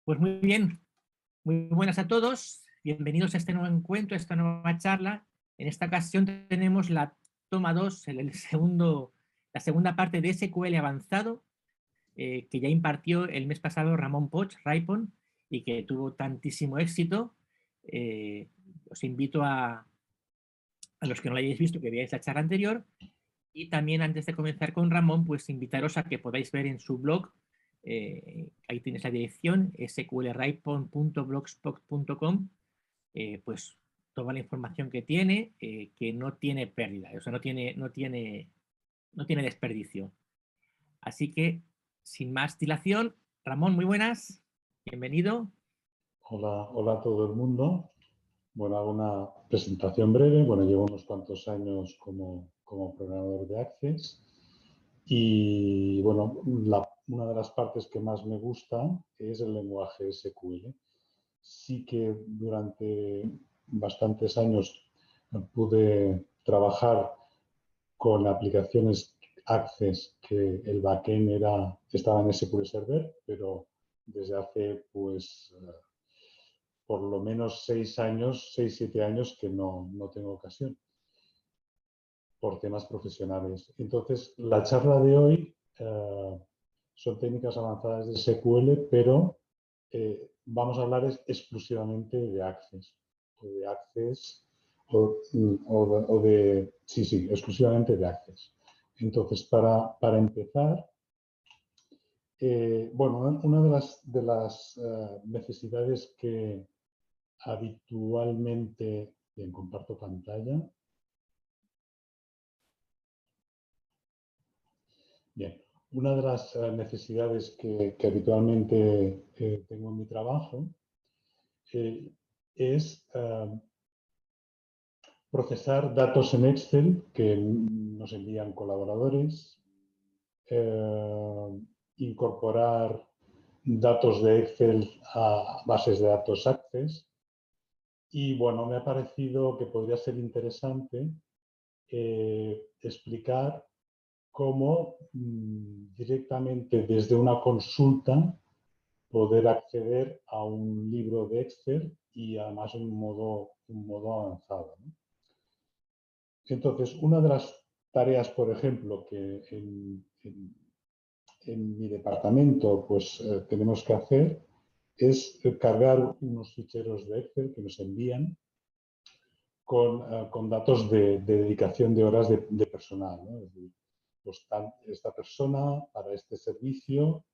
Pues muy bien, muy buenas a todos. Bienvenidos a este nuevo encuentro, a esta nueva charla. En esta ocasión tenemos la toma 2, la segunda parte de SQL avanzado, que ya impartió el mes pasado Ramón Poch, Raipon, y que tuvo tantísimo éxito. Os invito a los que no lo hayáis visto que veáis la charla anterior. Y también antes de comenzar con Ramón, pues invitaros a que podáis ver en su blog, ahí tienes la dirección, sqlraipon.blogspot.com, pues toda la información que tiene, que no tiene pérdida, o sea, no tiene desperdicio. Así que, sin más dilación, Ramón, muy buenas, bienvenido. Hola, hola a todo el mundo. Bueno, hago una presentación breve. Bueno, llevo unos cuantos años como programador de Access y, bueno, una de las partes que más me gusta es el lenguaje SQL. Sí que durante bastantes años pude trabajar con aplicaciones Access que el backend estaba en SQL Server, pero desde hace, pues, por lo menos 7 años que no tengo ocasión por temas profesionales. Entonces, la charla de hoy son técnicas avanzadas de SQL, pero vamos a hablar exclusivamente de Access, sí, exclusivamente de Access. Entonces, para empezar, bueno, una de las necesidades que habitualmente, bien, comparto pantalla. Bien, una de las necesidades que habitualmente tengo en mi trabajo es procesar datos en Excel que nos envían colaboradores, incorporar datos de Excel a bases de datos Access. Y bueno, me ha parecido que podría ser interesante explicar cómo directamente desde una consulta poder acceder a un libro de Excel y además en un modo avanzado, ¿no? Entonces, una de las tareas, por ejemplo, que en mi departamento pues, tenemos que hacer es cargar unos ficheros de Excel que nos envían con datos de dedicación de horas de personal, ¿no? Es decir, pues esta persona para este servicio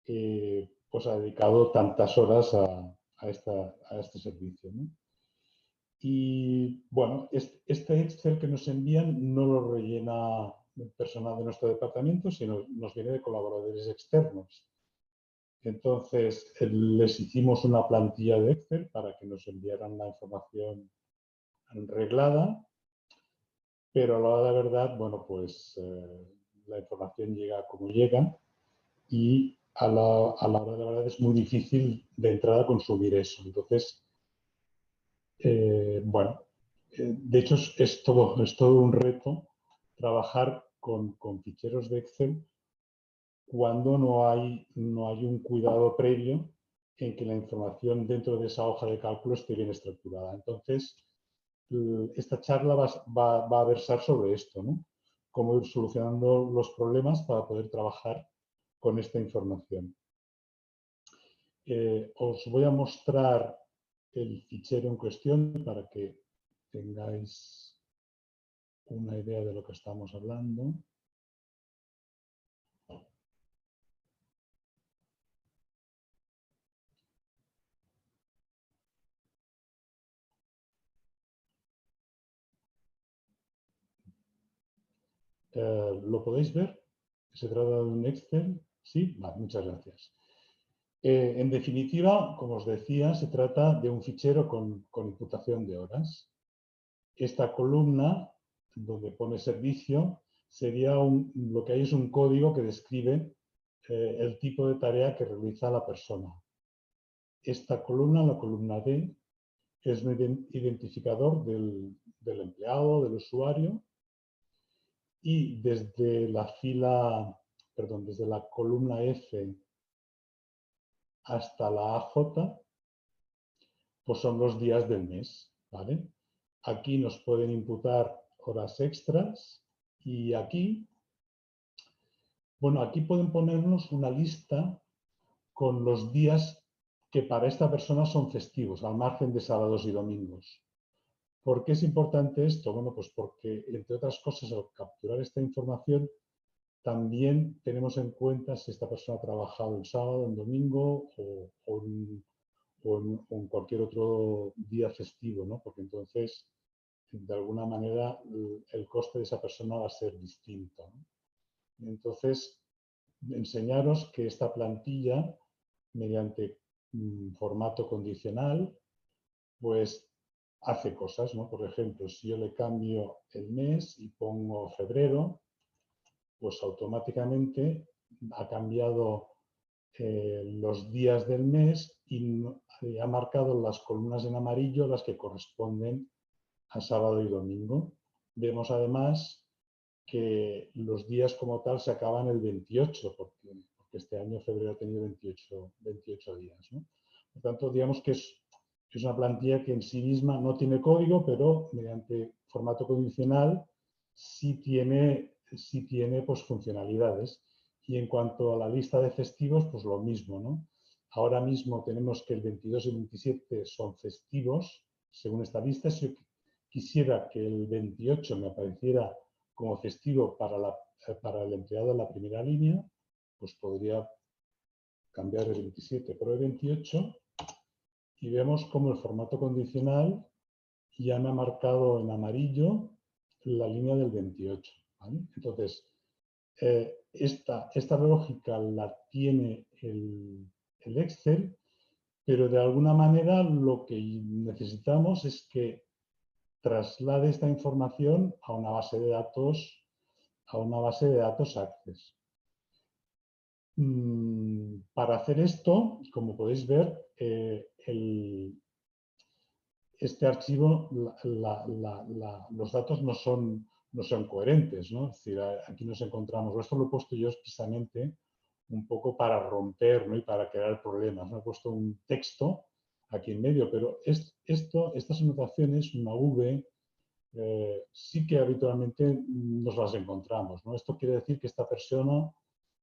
pues ha dedicado tantas horas a este servicio, ¿no? Y bueno, este Excel que nos envían no lo rellena el personal de nuestro departamento, sino nos viene de colaboradores externos. Entonces, les hicimos una plantilla de Excel para que nos enviaran la información reglada, pero a la hora de la verdad, bueno, pues la información llega como llega y a la hora de la verdad es muy difícil de entrada consumir eso. Entonces, bueno, de hecho es todo un reto trabajar con ficheros de Excel cuando no hay un cuidado previo en que la información dentro de esa hoja de cálculo esté bien estructurada. Entonces, esta charla va a versar sobre esto, ¿no? Cómo ir solucionando los problemas para poder trabajar con esta información. Os voy a mostrar el fichero en cuestión para que tengáis una idea de lo que estamos hablando. ¿Lo podéis ver? ¿Se trata de un Excel? Sí, vale, muchas gracias. En definitiva, como os decía, se trata de un fichero con imputación de horas. Esta columna, donde pone servicio, sería lo que hay es un código que describe el tipo de tarea que realiza la persona. Esta columna, la columna D, es un identificador del empleado, del usuario, y desde la columna F hasta la AJ, pues son los días del mes, ¿vale? Aquí nos pueden imputar horas extras y aquí, bueno, aquí pueden ponernos una lista con los días que para esta persona son festivos, al margen de sábados y domingos. ¿Por qué es importante esto? Bueno, pues porque, entre otras cosas, al capturar esta información, también tenemos en cuenta si esta persona ha trabajado el sábado, el domingo o en cualquier otro día festivo, ¿no? Porque entonces, de alguna manera, el coste de esa persona va a ser distinto, ¿no? Entonces, enseñaros que esta plantilla, mediante formato condicional, pues hace cosas, ¿no? Por ejemplo, si yo le cambio el mes y pongo febrero, pues automáticamente ha cambiado los días del mes y ha marcado las columnas en amarillo, las que corresponden a sábado y domingo. Vemos además que los días como tal se acaban el 28, porque este año febrero ha tenido 28 días, ¿no? Por tanto, digamos que es una plantilla que en sí misma no tiene código, pero mediante formato condicional sí tiene pues, funcionalidades. Y en cuanto a la lista de festivos, pues lo mismo, ¿no? Ahora mismo tenemos que el 22 y el 27 son festivos, según esta lista. Si yo quisiera que el 28 me apareciera como festivo para el empleado de la primera línea, pues podría cambiar el 27 por el 28 y vemos como el formato condicional ya me ha marcado en amarillo la línea del 28. ¿Vale? Entonces, esta lógica la tiene el Excel, pero de alguna manera lo que necesitamos es que traslade esta información a una base de datos Access. Para hacer esto, como podéis ver, este archivo, los datos no son coherentes, ¿no? Es decir, aquí nos encontramos, esto lo he puesto yo expresamente un poco para romper, ¿no? Y para crear problemas, ¿no? He puesto un texto aquí en medio, pero estas anotaciones, una V, sí que habitualmente nos las encontramos, ¿no? Esto quiere decir que esta persona,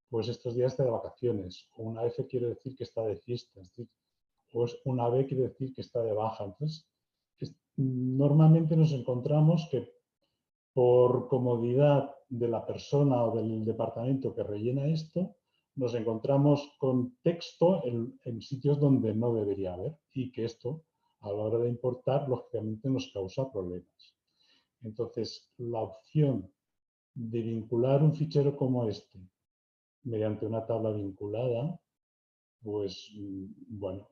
pues estos días está de vacaciones, o una F quiere decir que está de fiesta, pues una B quiere decir que está de baja. Entonces, normalmente nos encontramos que por comodidad de la persona o del departamento que rellena esto, nos encontramos con texto en sitios donde no debería haber y que esto, a la hora de importar, lógicamente nos causa problemas. Entonces, la opción de vincular un fichero como este mediante una tabla vinculada, pues bueno,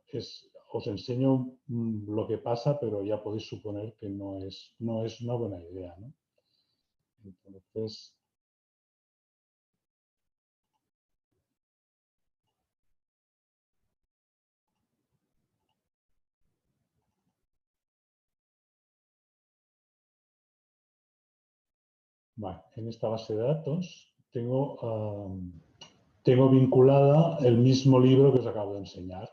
os enseño lo que pasa, pero ya podéis suponer que no es una buena idea, ¿no? Entonces, bueno, en esta base de datos tengo vinculada el mismo libro que os acabo de enseñar.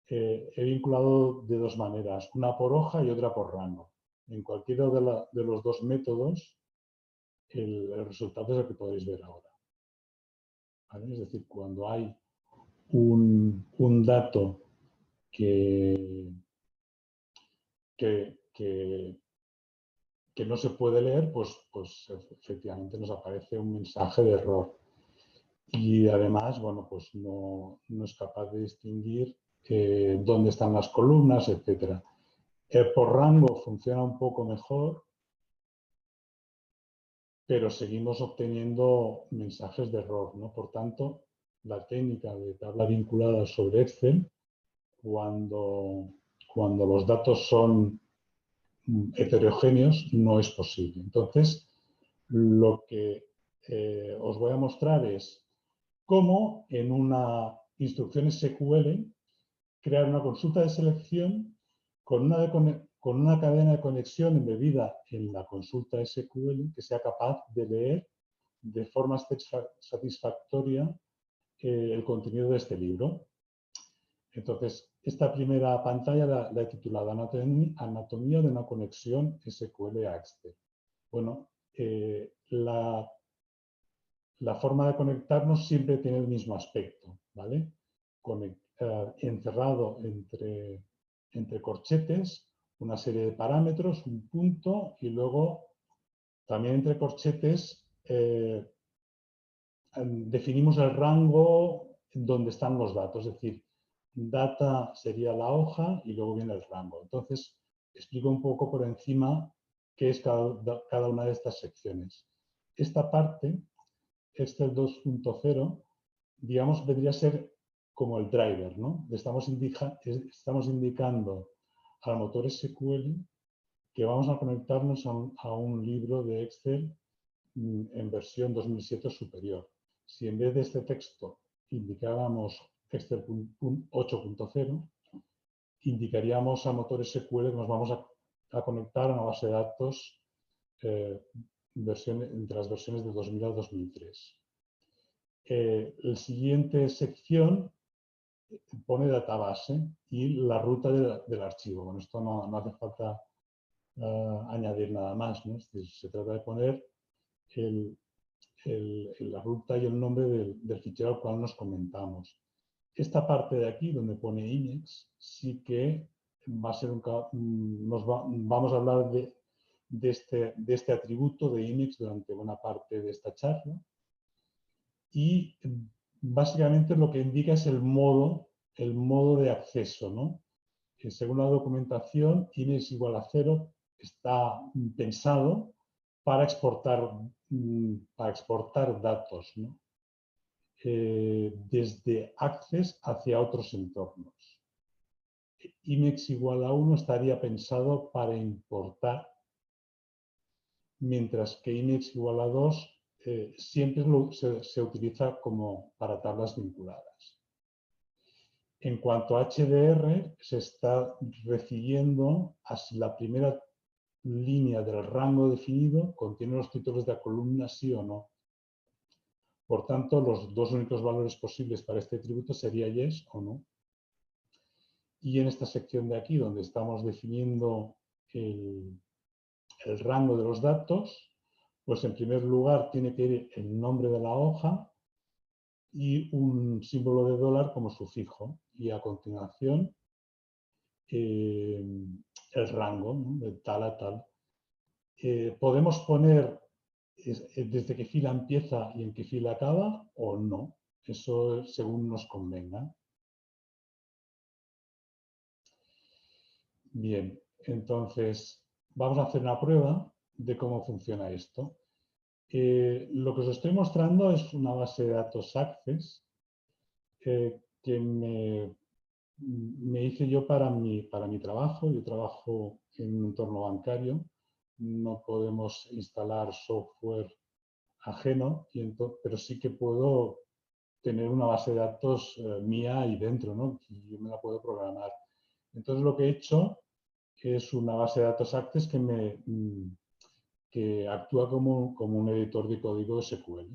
He vinculado de dos maneras, una por hoja y otra por rango. En cualquiera de los dos métodos, el resultado es el que podéis ver ahora. ¿Vale? Es decir, cuando hay un dato que no se puede leer, pues efectivamente nos aparece un mensaje de error. Y además, bueno, pues no es capaz de distinguir dónde están las columnas, etc. Por rango funciona un poco mejor, pero seguimos obteniendo mensajes de error, ¿no? Por tanto, la técnica de tabla vinculada sobre Excel, cuando los datos son heterogéneos, no es posible. Entonces, lo que os voy a mostrar es cómo en una instrucción SQL crear una consulta de selección con una cadena de conexión embebida en la consulta SQL que sea capaz de leer de forma satisfactoria el contenido de este libro. Entonces, esta primera pantalla la he titulado Anatomía de una conexión SQL a Excel. Bueno, la forma de conectarnos siempre tiene el mismo aspecto, ¿vale? Encerrado entre corchetes, una serie de parámetros, un punto, y luego también entre corchetes definimos el rango donde están los datos, es decir, data sería la hoja y luego viene el rango. Entonces, explico un poco por encima qué es cada una de estas secciones. Esta parte, Excel 2.0, digamos, vendría a ser como el driver, ¿no? Estamos indicando al motor SQL que vamos a conectarnos a un libro de Excel en versión 2007 superior. Si en vez de este texto indicáramos Excel 8.0, indicaríamos a motor SQL que nos vamos a conectar a una base de datos entre las versiones de 2000 a 2003. La siguiente sección pone database y la ruta del archivo. Bueno, esto no hace falta añadir nada más, ¿no? Es decir, se trata de poner la ruta y el nombre del fichero al cual nos comentamos. Esta parte de aquí, donde pone INEX, sí que va a ser vamos a hablar de este atributo de INEX durante buena parte de esta charla. Y básicamente lo que indica es el modo de acceso, ¿no? Que según la documentación, INEX igual a 0 está pensado para exportar datos, ¿no? Desde Access hacia otros entornos. INEX igual a 1 estaría pensado para importar, mientras que INEX igual a 2 siempre se utiliza como para tablas vinculadas. En cuanto a HDR, se está recibiendo la primera línea del rango definido, contiene los títulos de la columna sí o no. Por tanto, los dos únicos valores posibles para este atributo sería yes o no. Y en esta sección de aquí, donde estamos definiendo el rango de los datos, pues en primer lugar tiene que ir el nombre de la hoja y un símbolo de dólar como sufijo. Y a continuación el rango, ¿no? De tal a tal. Podemos poner desde qué fila empieza y en qué fila acaba o no. Eso según nos convenga. Bien, entonces vamos a hacer una prueba de cómo funciona esto. Lo que os estoy mostrando es una base de datos Access que me hice yo para mi trabajo. Yo trabajo en un entorno bancario. No podemos instalar software ajeno, pero sí que puedo tener una base de datos mía ahí dentro, ¿no? Y yo me la puedo programar. Entonces lo que he hecho es una base de datos Access que actúa como un editor de código SQL,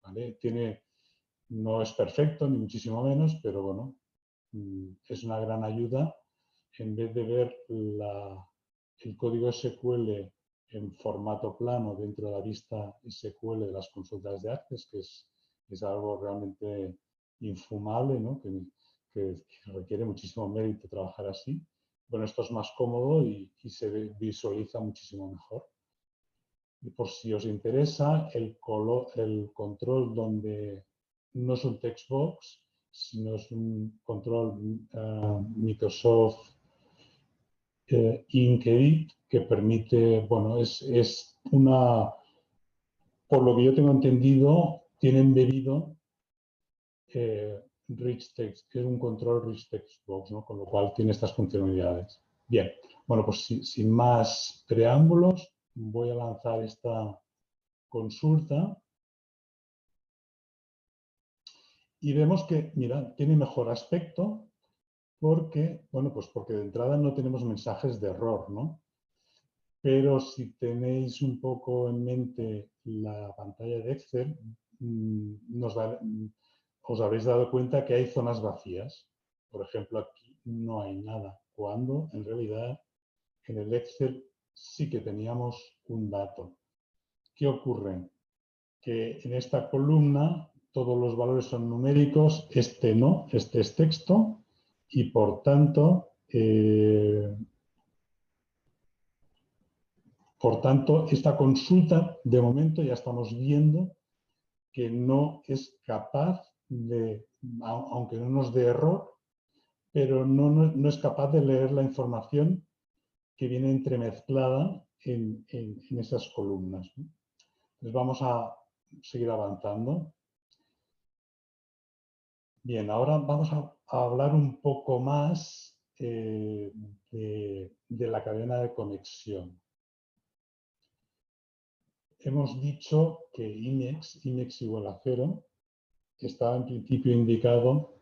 ¿vale? No es perfecto, ni muchísimo menos, pero bueno, es una gran ayuda. En vez de ver el código SQL en formato plano dentro de la vista SQL de las consultas de Access, que es algo realmente infumable, ¿no? que requiere muchísimo mérito trabajar así. Bueno, esto es más cómodo y se visualiza muchísimo mejor. Y por si os interesa, el control donde no es un text box, sino es un control Microsoft Inkedit que permite, bueno, por lo que yo tengo entendido, tiene embebido Rich Text, que es un control Rich Text Box, ¿no? Con lo cual tiene estas funcionalidades. Bien, bueno, pues sin más preámbulos, voy a lanzar esta consulta y vemos que, mira, tiene mejor aspecto porque, bueno, pues porque de entrada no tenemos mensajes de error, ¿no? Pero si tenéis un poco en mente la pantalla de Excel, os habréis dado cuenta que hay zonas vacías. Por ejemplo, aquí no hay nada, cuando en realidad en el Excel sí que teníamos un dato. ¿Qué ocurre? Que en esta columna todos los valores son numéricos, este no, este es texto y por tanto, esta consulta de momento ya estamos viendo que no es capaz de, aunque no nos dé error, pero no es capaz de leer la información que viene entremezclada en esas columnas, ¿no? Entonces vamos a seguir avanzando. Bien, ahora vamos a hablar un poco más de la cadena de conexión. Hemos dicho que IMEX igual a 0, estaba en principio indicado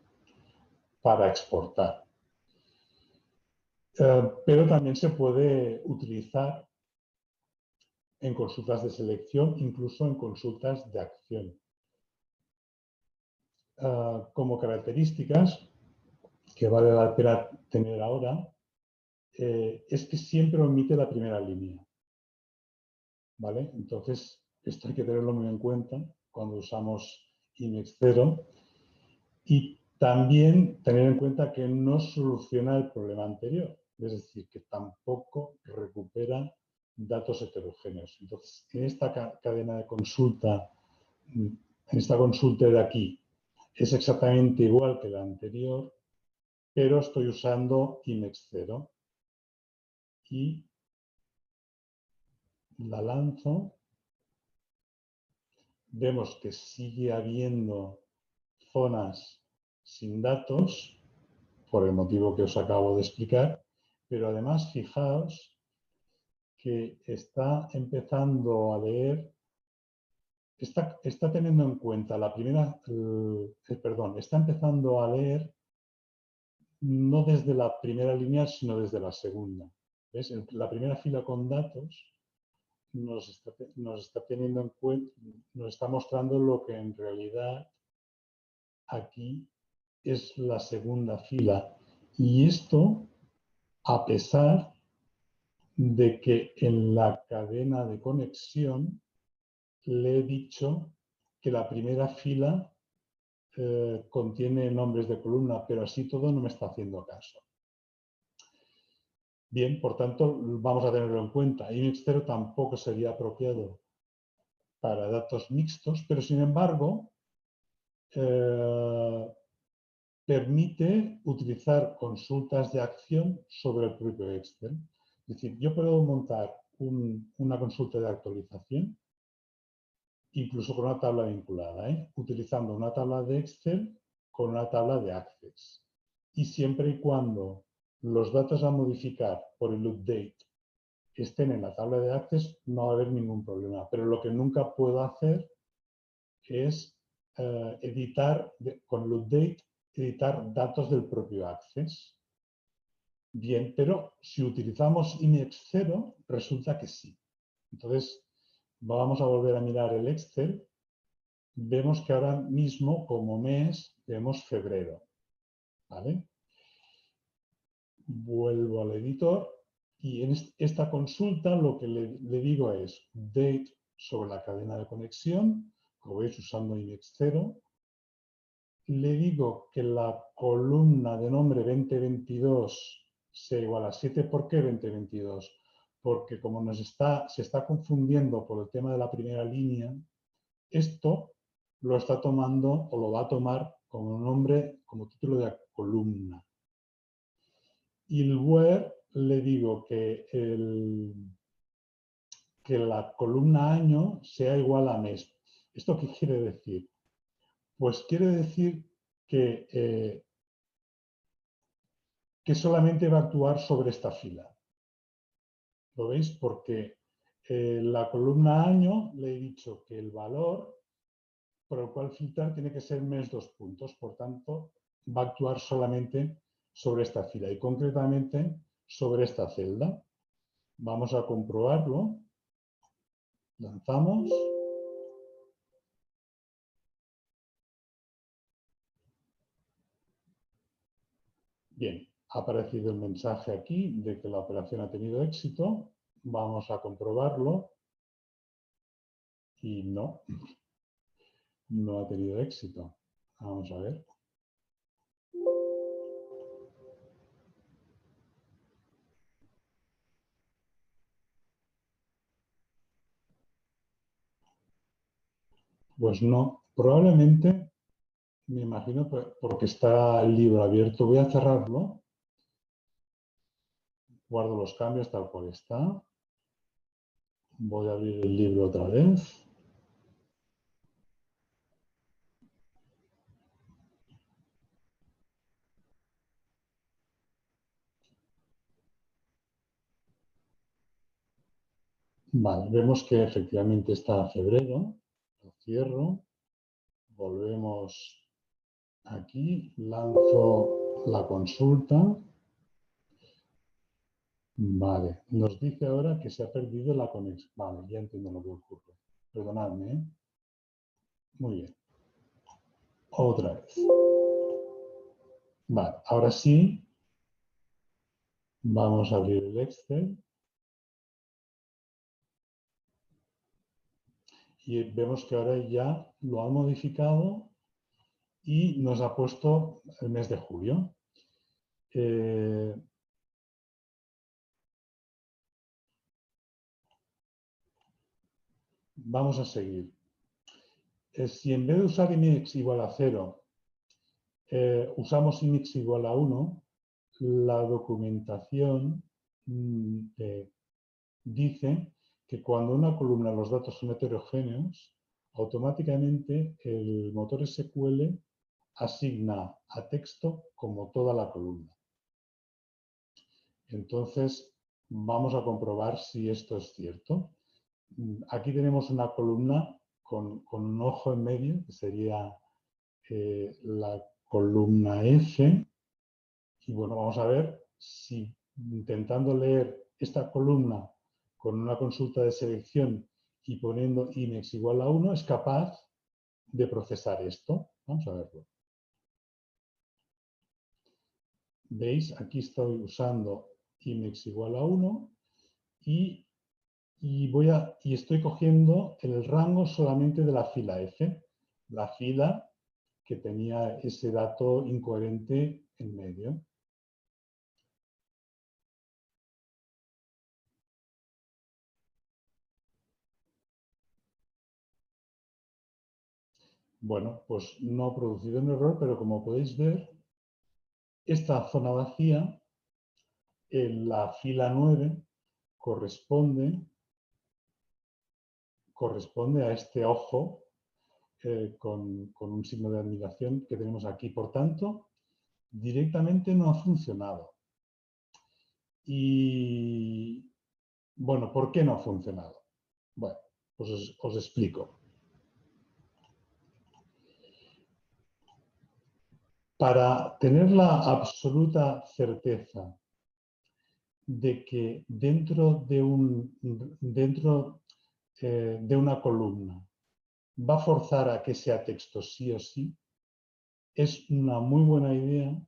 para exportar. Pero también se puede utilizar en consultas de selección, incluso en consultas de acción. Como características que vale la pena tener ahora, es que siempre omite la primera línea. ¿Vale? Entonces, esto hay que tenerlo muy en cuenta cuando usamos IMEX 0 y también tener en cuenta que no soluciona el problema anterior, es decir, que tampoco recupera datos heterogéneos. Entonces, en esta cadena de consulta, en esta consulta de aquí, es exactamente igual que la anterior, pero estoy usando IMEX 0 y la lanzo. Vemos que sigue habiendo zonas sin datos, por el motivo que os acabo de explicar, pero además fijaos que está empezando a leer, está teniendo en cuenta la primera, está empezando a leer no desde la primera línea, sino desde la segunda. ¿Ves? La primera fila con datos nos está teniendo en cuenta, nos está mostrando lo que en realidad aquí es la segunda fila. Y esto a pesar de que en la cadena de conexión le he dicho que la primera fila contiene nombres de columna, pero así todo no me está haciendo caso. Bien, por tanto, vamos a tenerlo en cuenta. IMEX 0 tampoco sería apropiado para datos mixtos, pero sin embargo, permite utilizar consultas de acción sobre el propio Excel. Es decir, yo puedo montar una consulta de actualización, incluso con una tabla vinculada, utilizando una tabla de Excel con una tabla de Access. Y siempre y cuando los datos a modificar por el update estén en la tabla de Access, no va a haber ningún problema. Pero lo que nunca puedo hacer es editar, con el update, editar datos del propio Access. Bien, pero si utilizamos IMEX 0, resulta que sí. Entonces, vamos a volver a mirar el Excel. Vemos que ahora mismo, como mes, vemos febrero. ¿Vale? Vuelvo al editor y en esta consulta lo que le digo es date sobre la cadena de conexión, como veis usando IMEX 0. Le digo que la columna de nombre 2022 sea igual a 7. ¿Por qué 2022? Porque como se está confundiendo por el tema de la primera línea, esto lo está tomando o lo va a tomar como nombre, como título de columna. Y el where le digo que la columna año sea igual a mes. ¿Esto qué quiere decir? Pues quiere decir que solamente va a actuar sobre esta fila. ¿Lo veis? Porque la columna año le he dicho que el valor por el cual filtrar tiene que ser mes 2 puntos. Por tanto, va a actuar solamente sobre esta fila y concretamente sobre esta celda. Vamos a comprobarlo. Lanzamos. Bien, ha aparecido el mensaje aquí de que la operación ha tenido éxito. Vamos a comprobarlo. Y no, no ha tenido éxito. Vamos a ver. Pues no, probablemente, me imagino, porque está el libro abierto. Voy a cerrarlo. Guardo los cambios tal cual está. Voy a abrir el libro otra vez. Vale, vemos que efectivamente está febrero. Lo cierro. Volvemos aquí. Lanzo la consulta. Vale, nos dice ahora que se ha perdido la conexión. Vale, ya entiendo lo que ocurre. Perdonadme, ¿eh? Muy bien. Otra vez. Vale, ahora sí. Vamos a abrir el Excel. Y vemos que ahora ya lo han modificado y nos ha puesto el mes de julio. Vamos a seguir. Si en vez de usar IMEX igual a 0, usamos IMEX igual a 1, la documentación dice que cuando una columna los datos son heterogéneos, automáticamente el motor SQL asigna a texto como toda la columna. Entonces, vamos a comprobar si esto es cierto. Aquí tenemos una columna con un ojo en medio, que sería la columna F. Y bueno, vamos a ver si intentando leer esta columna con una consulta de selección y poniendo IMEX igual a 1 es capaz de procesar esto. Vamos a verlo. ¿Veis? Aquí estoy usando IMEX igual a 1 y estoy cogiendo el rango solamente de la fila F, la fila que tenía ese dato incoherente en medio. Bueno, pues no ha producido un error, pero como podéis ver, esta zona vacía en la fila 9 corresponde a este ojo con un signo de admiración que tenemos aquí. Por tanto, directamente no ha funcionado. Y, bueno, ¿por qué no ha funcionado? Bueno, pues os explico. Para tener la absoluta certeza de que dentro de una columna va a forzar a que sea texto sí o sí, es una muy buena idea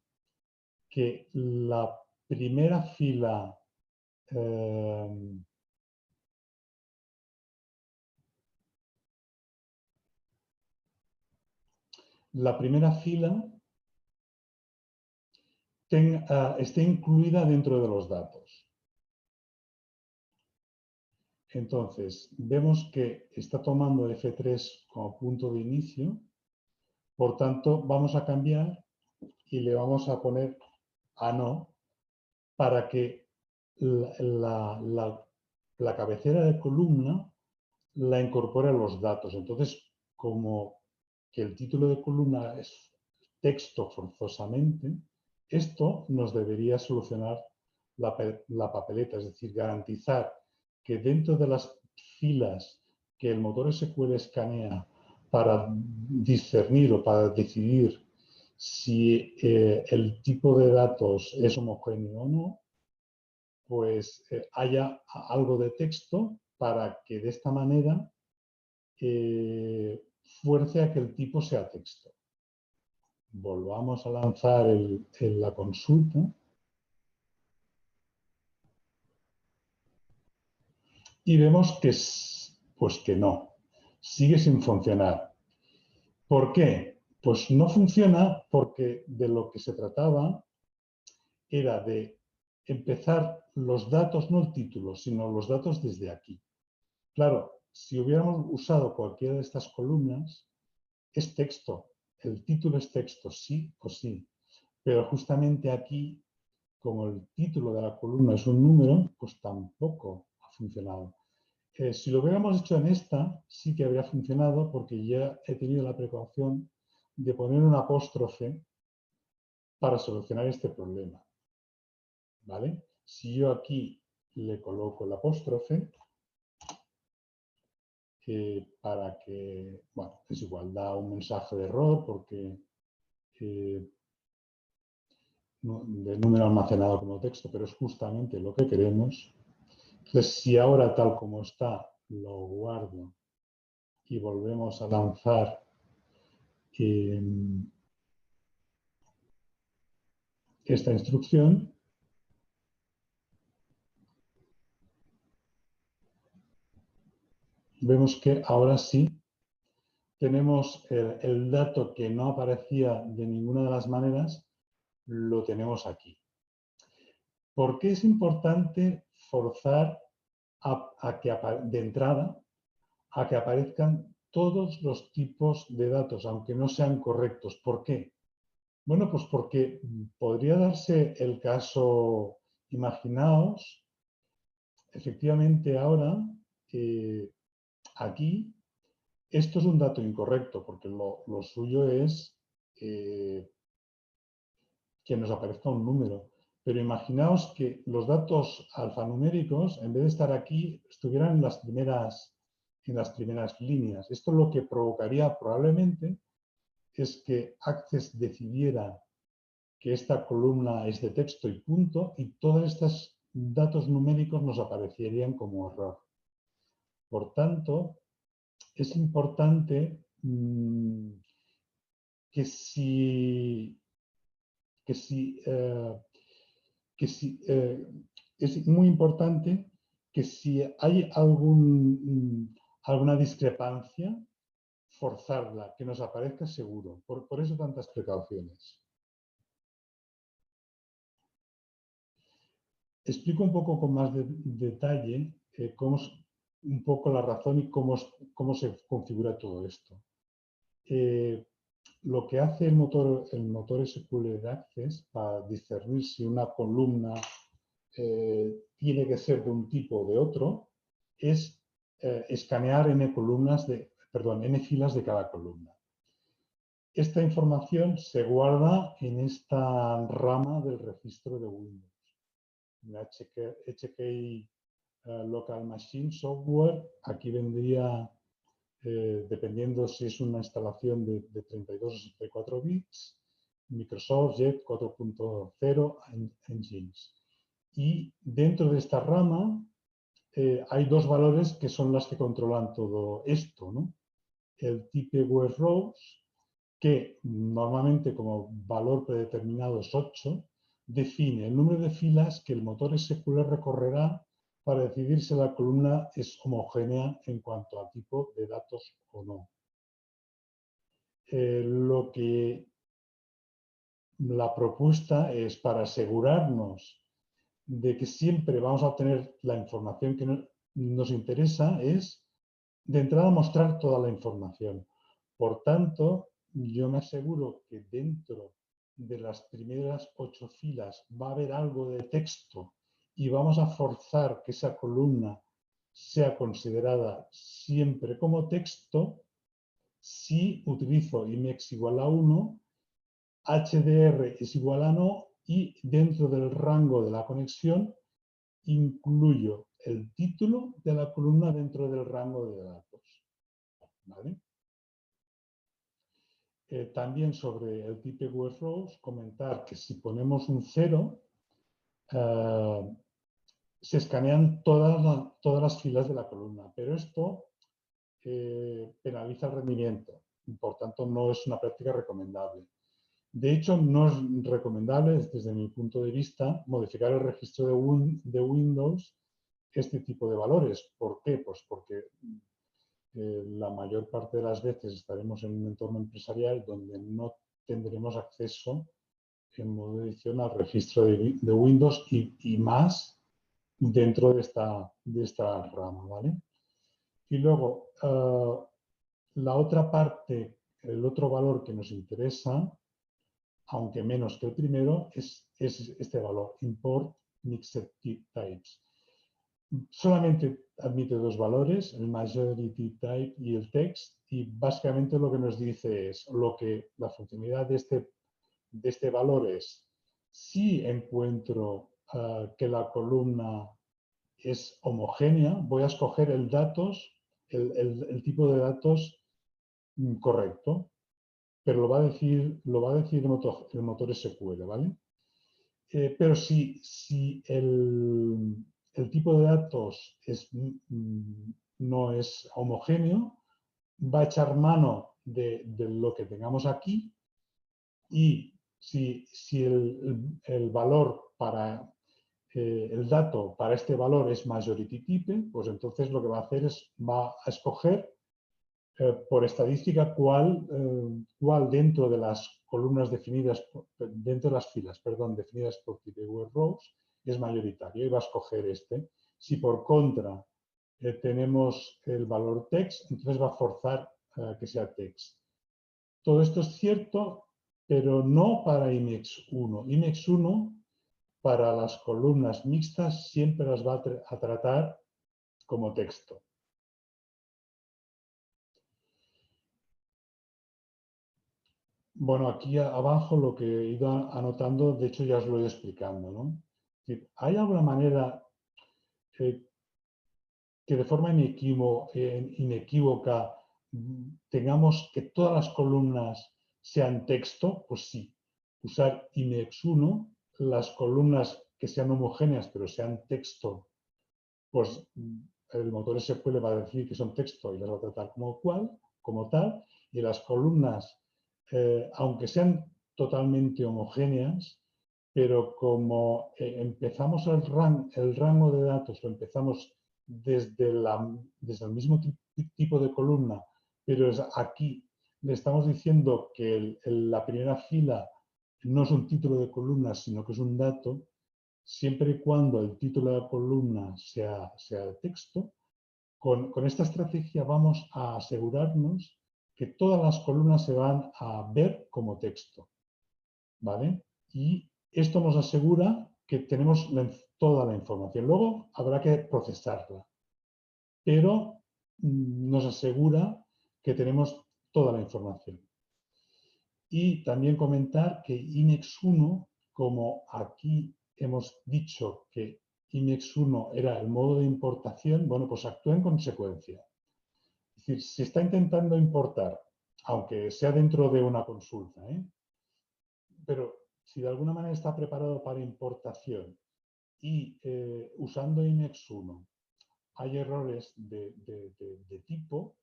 que la primera fila esté incluida dentro de los datos. Entonces, vemos que está tomando F3 como punto de inicio. Por tanto, vamos a cambiar y le vamos a poner a no para que la cabecera de columna la incorpore a los datos. Entonces, como que el título de columna es texto forzosamente, esto nos debería solucionar la papeleta, es decir, garantizar que dentro de las filas que el motor SQL escanea para discernir o para decidir si el tipo de datos es homogéneo o no, pues haya algo de texto para que de esta manera fuerce a que el tipo sea texto. volvamos a lanzar la consulta. Y vemos que, pues que no, sigue sin funcionar. ¿Por qué? Pues no funciona porque de lo que se trataba era de empezar los datos, no el título, sino los datos desde aquí. Claro, si hubiéramos usado cualquiera de estas columnas, es texto. El título es texto, sí o sí. Pero justamente aquí, como el título de la columna es un número, pues tampoco ha funcionado. Si lo hubiéramos hecho en esta, sí que habría funcionado porque ya he tenido la precaución de poner un apóstrofe para solucionar este problema. ¿Vale? Si yo aquí le coloco el apóstrofe, para que, bueno, es igual, da un mensaje de error porque de número almacenado como texto, pero es justamente lo que queremos. Entonces, si ahora tal como está lo guardo y volvemos a lanzar esta instrucción, vemos que ahora sí tenemos el dato que no aparecía de ninguna de las maneras, lo tenemos aquí. ¿Por qué es importante forzar de entrada a que aparezcan todos los tipos de datos, aunque no sean correctos? ¿Por qué? Bueno, pues porque podría darse el caso, imaginaos, efectivamente ahora, aquí, esto es un dato incorrecto, porque lo suyo es que nos aparezca un número. Pero imaginaos que los datos alfanuméricos, en vez de estar aquí, estuvieran en las primeras líneas. Esto lo que provocaría probablemente es que Access decidiera que esta columna es de texto y punto, y todos estos datos numéricos nos aparecerían como error. Por tanto, es importante que es muy importante que si hay alguna discrepancia, forzarla, que nos aparezca seguro. Por eso tantas precauciones. Explico un poco con más detalle cómo es un poco la razón y cómo se configura todo esto. Lo que hace el motor SQL Access para discernir si una columna tiene que ser de un tipo o de otro es escanear n filas de cada columna. Esta información se guarda en esta rama del registro de Windows. En HK Local Machine Software, aquí vendría, dependiendo si es una instalación de 32 o 64 bits, Microsoft Jet 4.0 Engines. Y dentro de esta rama hay dos valores que son las que controlan todo esto, ¿no? El type where rows, que normalmente como valor predeterminado es 8, define el número de filas que el motor SQL recorrerá para decidir si la columna es homogénea en cuanto a tipo de datos o no. La propuesta es para asegurarnos de que siempre vamos a obtener la información que nos interesa, es de entrada mostrar toda la información. Por tanto, yo me aseguro que dentro de las primeras 8 filas va a haber algo de texto y vamos a forzar que esa columna sea considerada siempre como texto si utilizo IMEX igual a 1, HDR es igual a no y dentro del rango de la conexión incluyo el título de la columna dentro del rango de datos. ¿Vale? También sobre el type where rows, comentar que si ponemos un 0, se escanean todas las filas de la columna, pero esto penaliza el rendimiento, por tanto no es una práctica recomendable. De hecho, no es recomendable, desde mi punto de vista, modificar el registro de Windows este tipo de valores. ¿Por qué? Pues porque la mayor parte de las veces estaremos en un entorno empresarial donde no tendremos acceso en modo de edición al registro de Windows y más dentro de esta rama, ¿vale? Y luego, la otra parte, el otro valor que nos interesa, aunque menos que el primero, es este valor, import mixed types. Solamente admite dos valores, el majority type y el text, y básicamente lo que nos dice es la funcionalidad de este valor es si encuentro que la columna es homogénea, voy a escoger el tipo de datos correcto, pero lo va a decir el motor SQL, ¿vale? Pero si el tipo de datos no es homogéneo, va a echar mano de lo que tengamos aquí y si el valor para el dato para este valor es majority type, pues entonces lo que va a hacer es va a escoger por estadística cuál dentro de las columnas definidas, dentro de las filas, perdón, definidas por TidyWare rows, es mayoritario y va a escoger este. Si por contra tenemos el valor text, entonces va a forzar que sea text. Todo esto es cierto, pero no para IMEX1. IMEX1 para las columnas mixtas siempre las va a tratar como texto. Bueno, aquí abajo lo que he ido anotando, de hecho ya os lo he ido explicando, ¿no? ¿Hay alguna manera que de forma inequívoca tengamos que todas las columnas sean texto? Pues sí. Usar IMEX1, las columnas que sean homogéneas pero sean texto, pues el motor SQL va a decir que son texto y las va a tratar como tal, y las columnas, aunque sean totalmente homogéneas, pero como empezamos el rango de datos, lo empezamos desde el mismo tipo de columna, pero aquí le estamos diciendo que la primera fila no es un título de columna, sino que es un dato, siempre y cuando el título de la columna sea de texto, con esta estrategia vamos a asegurarnos que todas las columnas se van a ver como texto, ¿vale? Y esto nos asegura que tenemos toda la información. Luego habrá que procesarla, pero nos asegura que tenemos toda la información. Y también comentar que INEX1, como aquí hemos dicho que INEX1 era el modo de importación, bueno, pues actúa en consecuencia. Es decir, si está intentando importar, aunque sea dentro de una consulta, pero si de alguna manera está preparado para importación y usando INEX1 hay errores de tipo,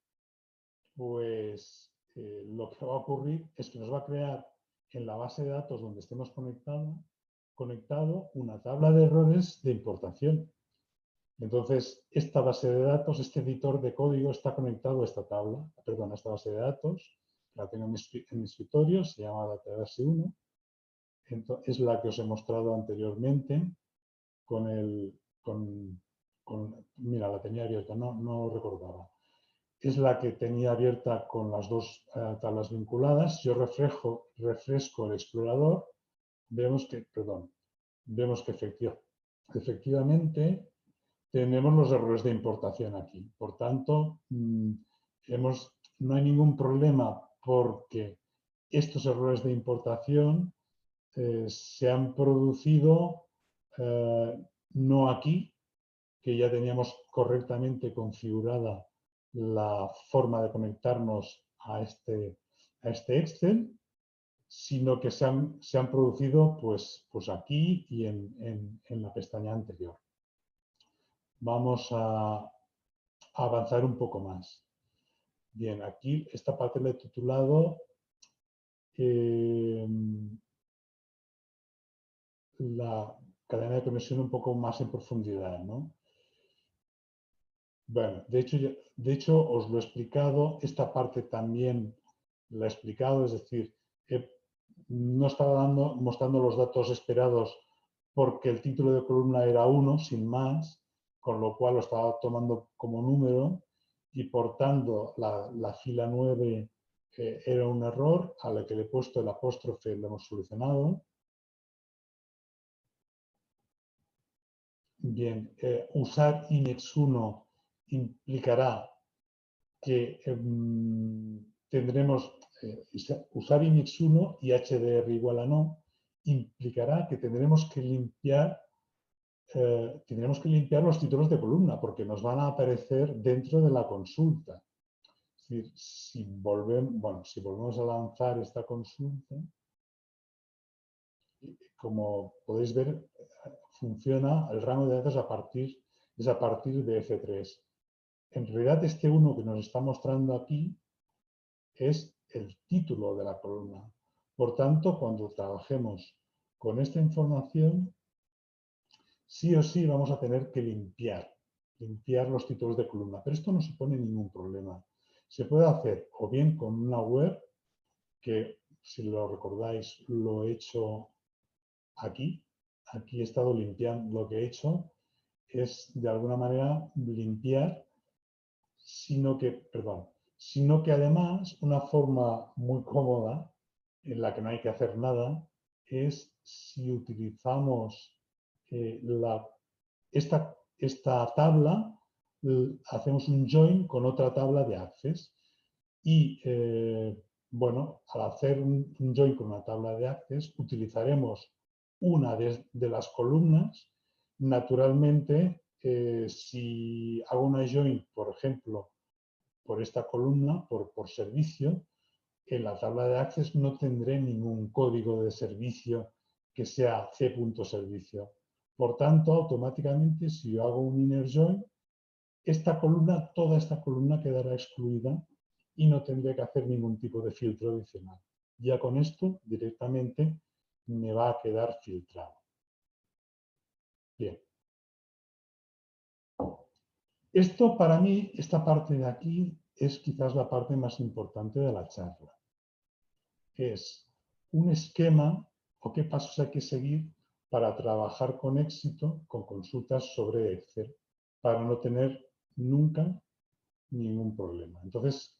pues lo que va a ocurrir es que nos va a crear en la base de datos donde estemos conectado una tabla de errores de importación. Entonces, esta base de datos, este editor de código está conectado a esta tabla, perdón, a esta base de datos, la tengo en mi escritorio, se llama DataBase1, es la que os he mostrado anteriormente mira, la tenía abierta, no recordaba. Es la que tenía abierta con las dos tablas vinculadas. Yo refresco el explorador, vemos que efectivamente tenemos los errores de importación aquí. Por tanto, no hay ningún problema porque estos errores de importación se han producido no aquí, que ya teníamos correctamente configurada la forma de conectarnos a este Excel, sino que se han producido pues aquí y en la pestaña anterior. Vamos a avanzar un poco más. Bien, aquí esta parte la he titulado la cadena de conexión un poco más en profundidad, ¿no? Bueno, de hecho os lo he explicado, esta parte también la he explicado, es decir, no estaba mostrando los datos esperados porque el título de columna era 1, sin más, con lo cual lo estaba tomando como número y por tanto la fila 9 era un error, a la que le he puesto el apóstrofe lo hemos solucionado. Bien, usar INEX1 implicará que tendremos, usar INEX1 y HDR igual a no, implicará que tendremos que limpiar los títulos de columna porque nos van a aparecer dentro de la consulta. Es decir, si volvemos a lanzar esta consulta, como podéis ver, funciona el rango de datos es a partir de F3. En realidad, este 1 que nos está mostrando aquí es el título de la columna. Por tanto, cuando trabajemos con esta información, sí o sí vamos a tener que limpiar los títulos de columna. Pero esto no supone ningún problema. Se puede hacer o bien con una web, que si lo recordáis lo he hecho aquí. Aquí he estado limpiando, lo que he hecho es de alguna manera limpiar, sino que además una forma muy cómoda en la que no hay que hacer nada es si utilizamos esta tabla, hacemos un join con otra tabla de access y al hacer un join con una tabla de access utilizaremos una de las columnas. Naturalmente, si hago una join, por ejemplo, por esta columna, por servicio, en la tabla de access no tendré ningún código de servicio que sea c.servicio. Por tanto, automáticamente, si yo hago un inner join, toda esta columna quedará excluida y no tendré que hacer ningún tipo de filtro adicional. Ya con esto directamente me va a quedar filtrado. Bien. Esto para mí, esta parte de aquí, es quizás la parte más importante de la charla. Es un esquema o qué pasos hay que seguir para trabajar con éxito con consultas sobre Excel, para no tener nunca ningún problema. Entonces,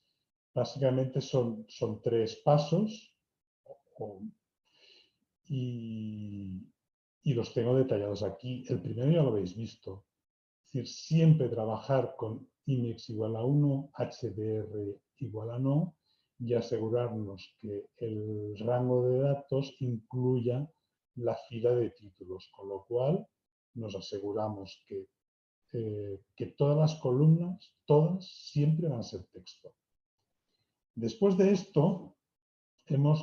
básicamente son 3 pasos y los tengo detallados aquí. El primero ya lo habéis visto. Es decir, siempre trabajar con INEX igual a 1, HDR igual a no, y asegurarnos que el rango de datos incluya la fila de títulos, con lo cual nos aseguramos que todas las columnas, todas, siempre van a ser texto. Después de esto,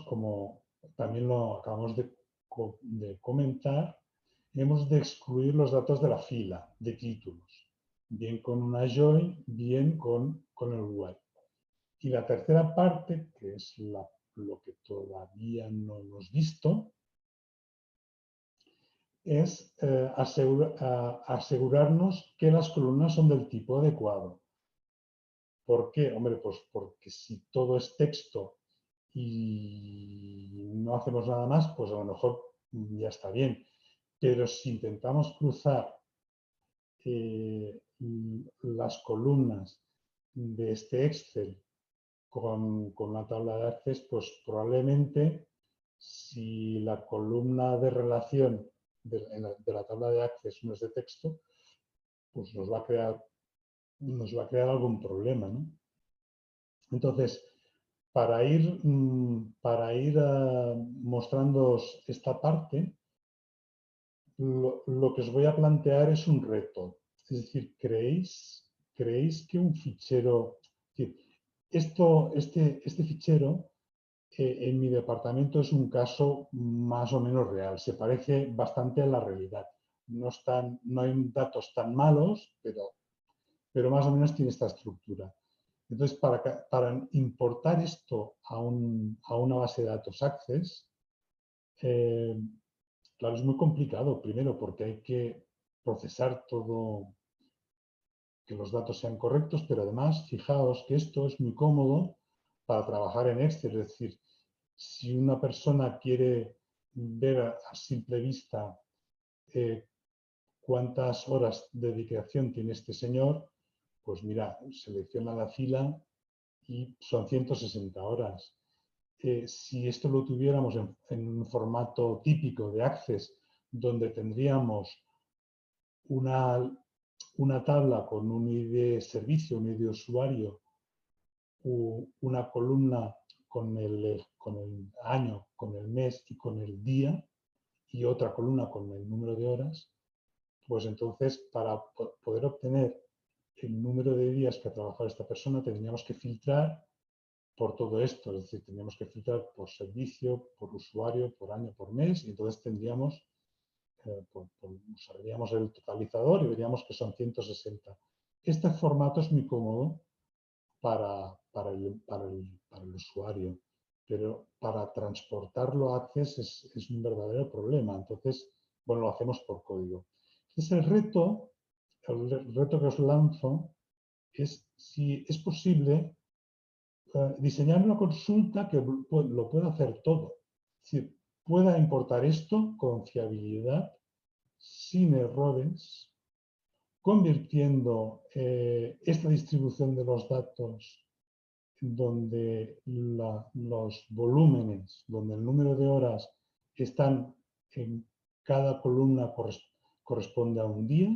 como también lo acabamos de comentar, hemos de excluir los datos de la fila de títulos, bien con una join, bien con el web. Y la tercera parte, que es lo que todavía no hemos visto, es asegurarnos que las columnas son del tipo adecuado. ¿Por qué? Hombre, pues porque si todo es texto y no hacemos nada más, pues a lo mejor ya está bien. Pero si intentamos cruzar las columnas de este Excel con la tabla de access, pues probablemente si la columna de relación de la tabla de access no es de texto, pues nos va a crear algún problema, ¿no? Entonces, para ir mostrándoos esta parte, lo que os voy a plantear es un reto. Es decir, ¿creéis que un fichero... Este fichero en mi departamento es un caso más o menos real. Se parece bastante a la realidad. No hay datos tan malos, pero más o menos tiene esta estructura. Entonces, para importar esto a una base de datos Access, claro, es muy complicado, primero porque hay que procesar todo, que los datos sean correctos, pero además, fijaos que esto es muy cómodo para trabajar en Excel, es decir, si una persona quiere ver a simple vista cuántas horas de dedicación tiene este señor, pues mira, selecciona la fila y son 160 horas. Si esto lo tuviéramos en un formato típico de Access, donde tendríamos una tabla con un ID servicio, un ID usuario, una columna con el año, con el mes y con el día, y otra columna con el número de horas, pues entonces para poder obtener el número de días que ha trabajado esta persona tendríamos que filtrar por todo esto, es decir, tendríamos que filtrar por servicio, por usuario, por año, por mes, y entonces tendríamos, usaríamos el totalizador y veríamos que son 160. Este formato es muy cómodo para el usuario, pero para transportarlo a Access es un verdadero problema. Entonces, bueno, lo hacemos por código. Entonces, el reto que os lanzo es si es posible diseñar una consulta que lo pueda hacer todo. Es decir, pueda importar esto con fiabilidad, sin errores, convirtiendo esta distribución de los datos donde los volúmenes, donde el número de horas están en cada columna corresponde a un día,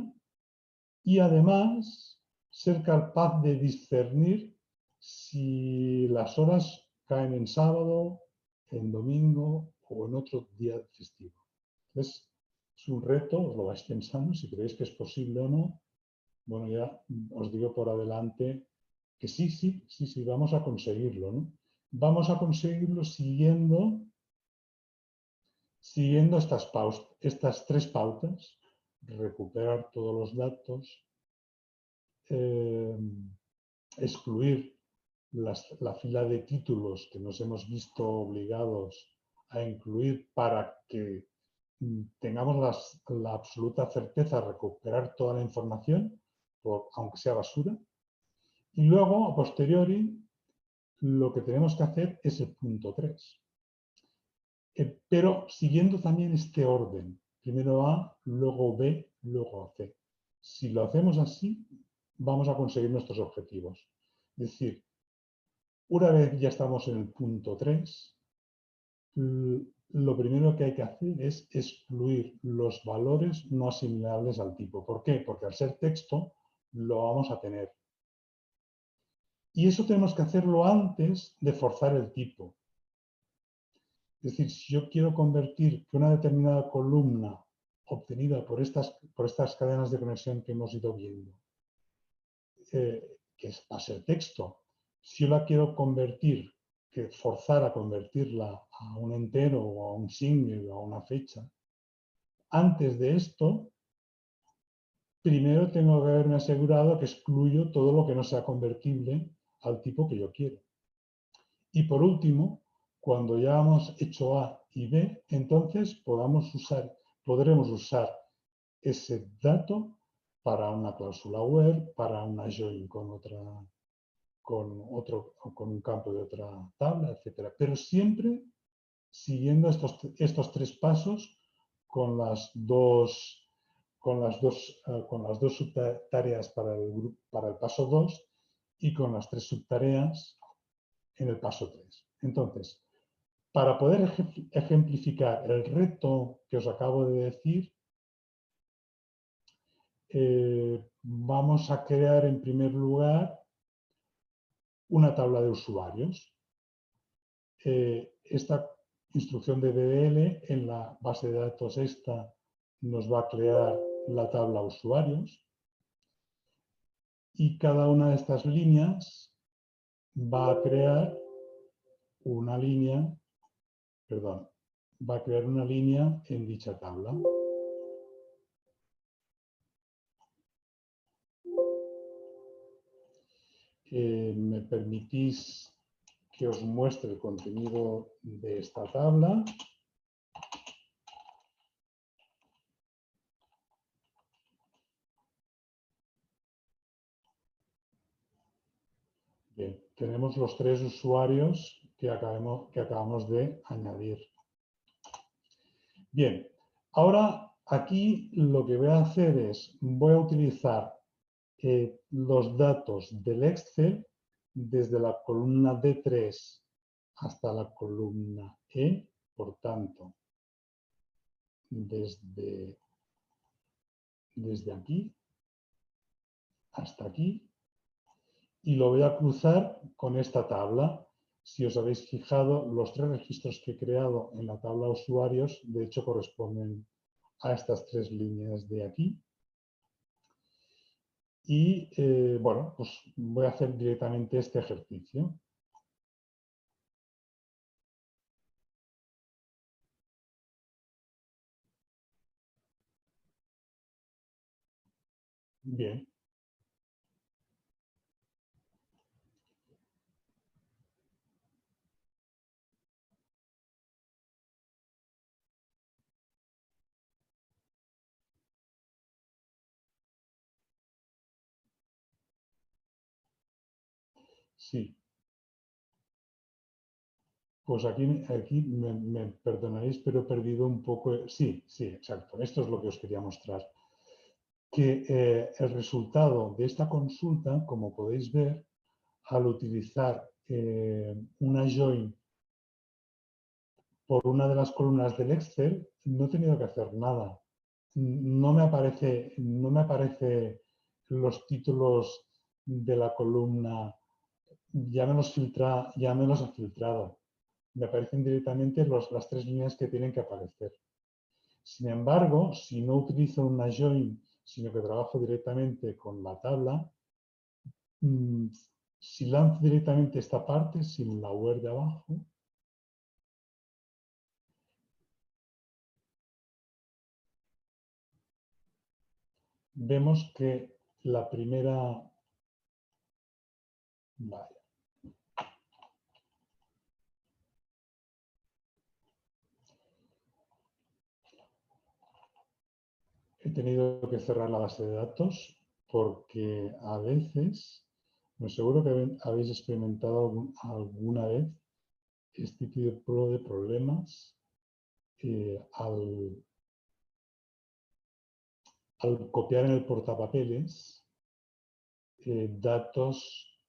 y además ser capaz de discernir si las horas caen en sábado, en domingo o en otro día festivo. Entonces, es un reto, os lo vais pensando, si creéis que es posible o no. Bueno, ya os digo por adelante que sí, vamos a conseguirlo, ¿no? Vamos a conseguirlo siguiendo estas tres pautas: recuperar todos los datos, excluir la fila de títulos que nos hemos visto obligados a incluir para que tengamos la absoluta certeza de recuperar toda la información, aunque sea basura. Y luego, a posteriori, lo que tenemos que hacer es el punto 3. Pero siguiendo también este orden. Primero A, luego B, luego C. Si lo hacemos así, vamos a conseguir nuestros objetivos. Es decir, una vez ya estamos en el punto 3, lo primero que hay que hacer es excluir los valores no asimilables al tipo. ¿Por qué? Porque al ser texto lo vamos a tener. Y eso tenemos que hacerlo antes de forzar el tipo. Es decir, si yo quiero convertir que una determinada columna obtenida por estas cadenas de conexión que hemos ido viendo, que va a ser texto, si yo la quiero convertir, que forzar a convertirla a un entero o a un single o a una fecha, antes de esto, primero tengo que haberme asegurado que excluyo todo lo que no sea convertible al tipo que yo quiero. Y por último, cuando ya hemos hecho A y B, entonces podremos usar ese dato para una cláusula web, para una join con un campo de otra tabla, etc. Pero siempre siguiendo estos tres pasos con las dos subtareas para el paso 2 y con las tres subtareas en el paso 3. Entonces, para poder ejemplificar el reto que os acabo de decir, vamos a crear en primer lugar una tabla de usuarios. Esta instrucción de DDL en la base de datos esta nos va a crear la tabla usuarios, y cada una de estas líneas va a crear una línea, en dicha tabla. me permitís que os muestre el contenido de esta tabla. Bien, tenemos los 3 usuarios que acabamos de añadir. Bien, ahora aquí lo que voy a hacer es, voy a utilizar los datos del Excel desde la columna D3 hasta la columna E, por tanto, desde aquí hasta aquí, y lo voy a cruzar con esta tabla. Si os habéis fijado, los 3 registros que he creado en la tabla usuarios, de hecho, corresponden a estas 3 líneas de aquí. Y, bueno, pues voy a hacer directamente este ejercicio. Bien. Sí. Pues aquí me perdonaréis, pero he perdido un poco. Sí, sí, exacto. Esto es lo que os quería mostrar. Que el resultado de esta consulta, como podéis ver, al utilizar una join por una de las columnas del Excel, no he tenido que hacer nada. No me aparece los títulos de la columna, ya me los ha filtrado. Me aparecen directamente las 3 líneas que tienen que aparecer. Sin embargo, si no utilizo una join, sino que trabajo directamente con la tabla, si lanzo directamente esta parte, sin la where de abajo, vemos que la primera... Vale. He tenido que cerrar la base de datos porque a veces, me seguro que habéis experimentado alguna vez este tipo de problemas al copiar en el portapapeles datos.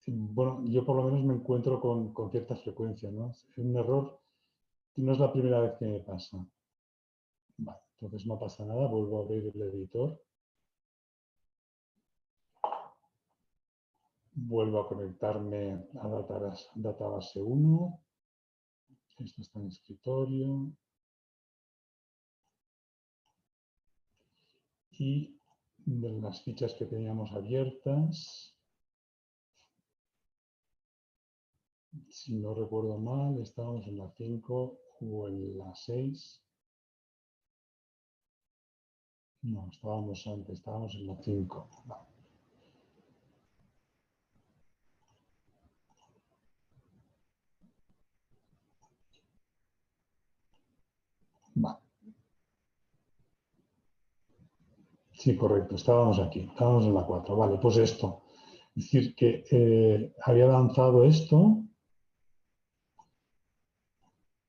Bueno, yo por lo menos me encuentro con cierta frecuencia, ¿no? Es un error, no es la primera vez que me pasa. Vale, entonces no pasa nada, vuelvo a abrir el editor. Vuelvo a conectarme a Database 1. Esto está en escritorio. Y de las fichas que teníamos abiertas, si no recuerdo mal, estábamos en la 5 o en la 6. No, estábamos antes, estábamos en la 5. Vale. Vale. Sí, correcto, estábamos aquí, estábamos en la 4. Vale, pues esto. Es decir, que había lanzado esto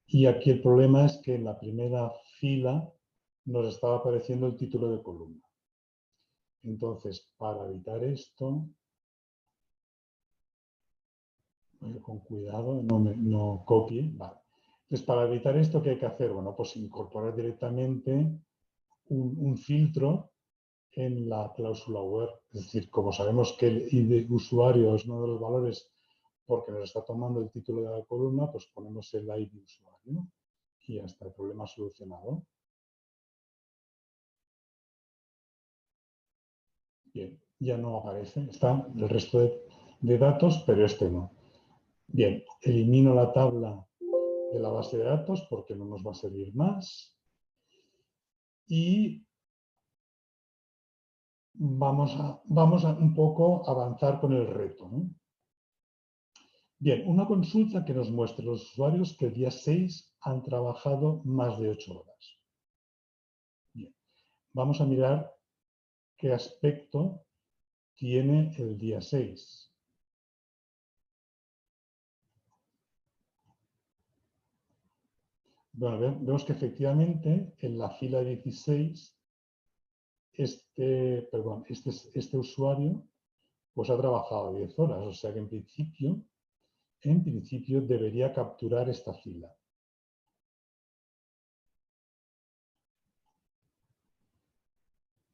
y aquí el problema es que en la primera fila nos estaba apareciendo el título de columna. Entonces, para evitar esto, con cuidado, no copie. Vale. Entonces, para evitar esto, ¿qué hay que hacer? Bueno, pues incorporar directamente un filtro en la cláusula where. Es decir, como sabemos que el ID de usuario es uno de los valores porque nos está tomando el título de la columna, pues ponemos el ID de usuario y ya está, el problema solucionado. Bien, ya no aparece. Están el resto de datos, pero este no. Bien, elimino la tabla de la base de datos porque no nos va a servir más. Y vamos a un poco avanzar con el reto, ¿no? Bien, una consulta que nos muestre los usuarios que el día 6 han trabajado más de 8 horas. Bien, vamos a mirar qué aspecto tiene el día 6. Bueno, vemos que efectivamente en la fila 16 este usuario pues ha trabajado 10 horas, o sea que en principio debería capturar esta fila.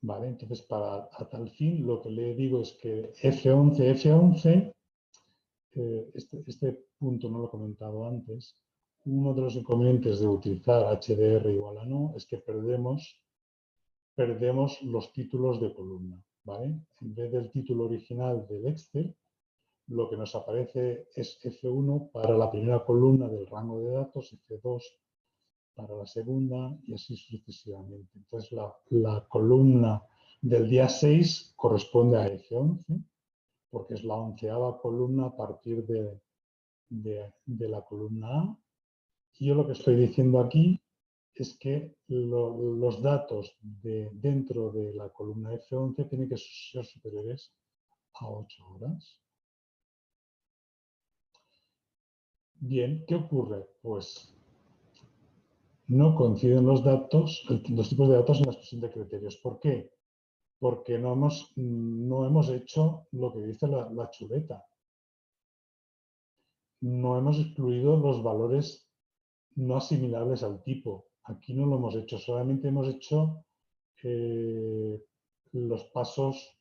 Vale, entonces a tal fin lo que le digo es que F11, este punto no lo he comentado antes, uno de los inconvenientes de utilizar HDR igual a no es que perdemos los títulos de columna, ¿vale? En vez del título original del Excel, lo que nos aparece es F1 para la primera columna del rango de datos, F2 para la segunda y así sucesivamente. Entonces, la columna del día 6 corresponde a F11, porque es la 11ª columna a partir de la columna A. Y yo lo que estoy diciendo aquí es que los datos dentro de la columna F11 tienen que ser superiores a 8 horas. Bien, ¿qué ocurre? Pues no coinciden los tipos de datos en la expresión de criterios. ¿Por qué? Porque no hemos hecho lo que dice la chuleta. No hemos excluido los valores no asimilables al tipo. Aquí no lo hemos hecho, solamente hemos hecho los pasos,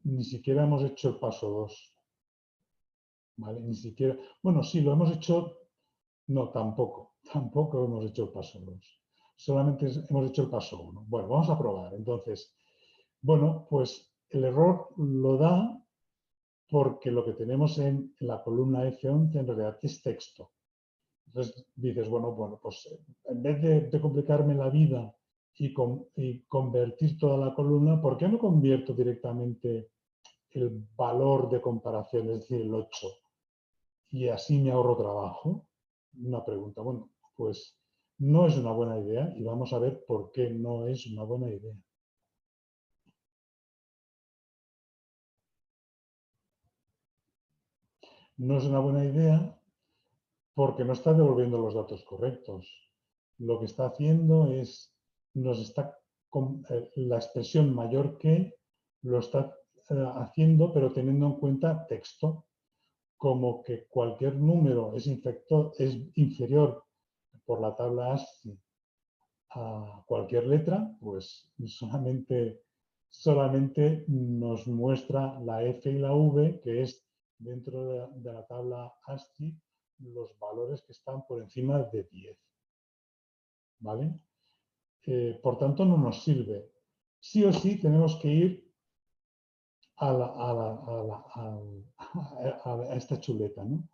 ni siquiera hemos hecho el paso 2. ¿Vale? Ni siquiera, bueno, sí, lo hemos hecho, no, tampoco hemos hecho el paso 2. Solamente hemos hecho el paso 1. Bueno, vamos a probar. Entonces, bueno, pues el error lo da porque lo que tenemos en la columna F11 en realidad es texto. Entonces dices, bueno, pues en vez de complicarme la vida y convertir toda la columna, ¿por qué no convierto directamente el valor de comparación, es decir, el 8? Y así me ahorro trabajo. Una pregunta, bueno, pues no es una buena idea y vamos a ver por qué no es una buena idea. No es una buena idea porque no está devolviendo los datos correctos. Lo que está haciendo es, la expresión mayor que lo está haciendo, pero teniendo en cuenta texto, como que cualquier número es inferior por la tabla ASCII a cualquier letra, pues solamente nos muestra la F y la V, que es dentro de la tabla ASCII los valores que están por encima de 10. ¿Vale? Por tanto, no nos sirve. Sí o sí tenemos que ir a esta chuleta, ¿no?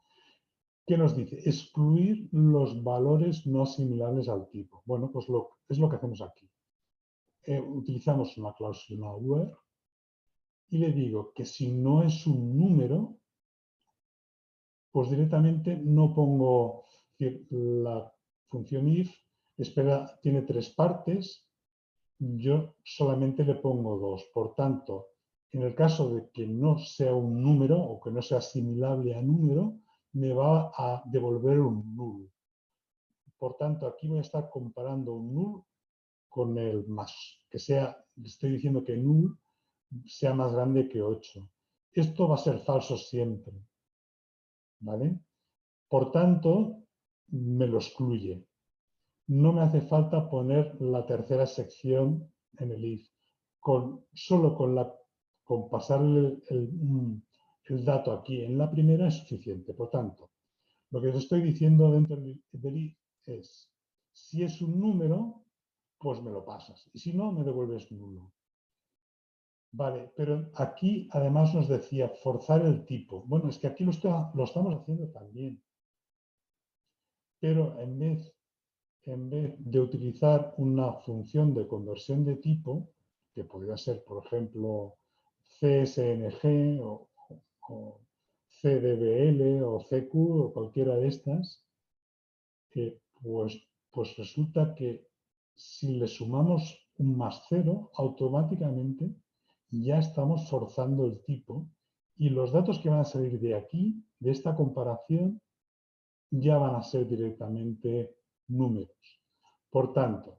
¿Qué nos dice? Excluir los valores no asimilables al tipo. Bueno, pues es lo que hacemos aquí. Utilizamos una cláusula where y le digo que si no es un número, pues directamente no pongo, la función if tiene 3 partes, yo solamente le pongo 2. Por tanto, en el caso de que no sea un número o que no sea asimilable a número, me va a devolver un null. Por tanto, aquí voy a estar comparando un null con el más, le estoy diciendo que null sea más grande que 8. Esto va a ser falso siempre. ¿Vale? Por tanto, me lo excluye. No me hace falta poner la tercera sección en el if. Solo con pasarle el dato aquí en la primera es suficiente. Por tanto, lo que os estoy diciendo dentro del if es, si es un número, pues me lo pasas. Y si no, me devuelves nulo. Vale, pero aquí además nos decía forzar el tipo. Bueno, es que aquí lo estamos haciendo también. Pero en vez de utilizar una función de conversión de tipo, que podría ser, por ejemplo, CSNG o CDBL o CQ o cualquiera de estas, pues resulta que si le sumamos un más 0, automáticamente ya estamos forzando el tipo y los datos que van a salir de aquí, de esta comparación, ya van a ser directamente números. Por tanto,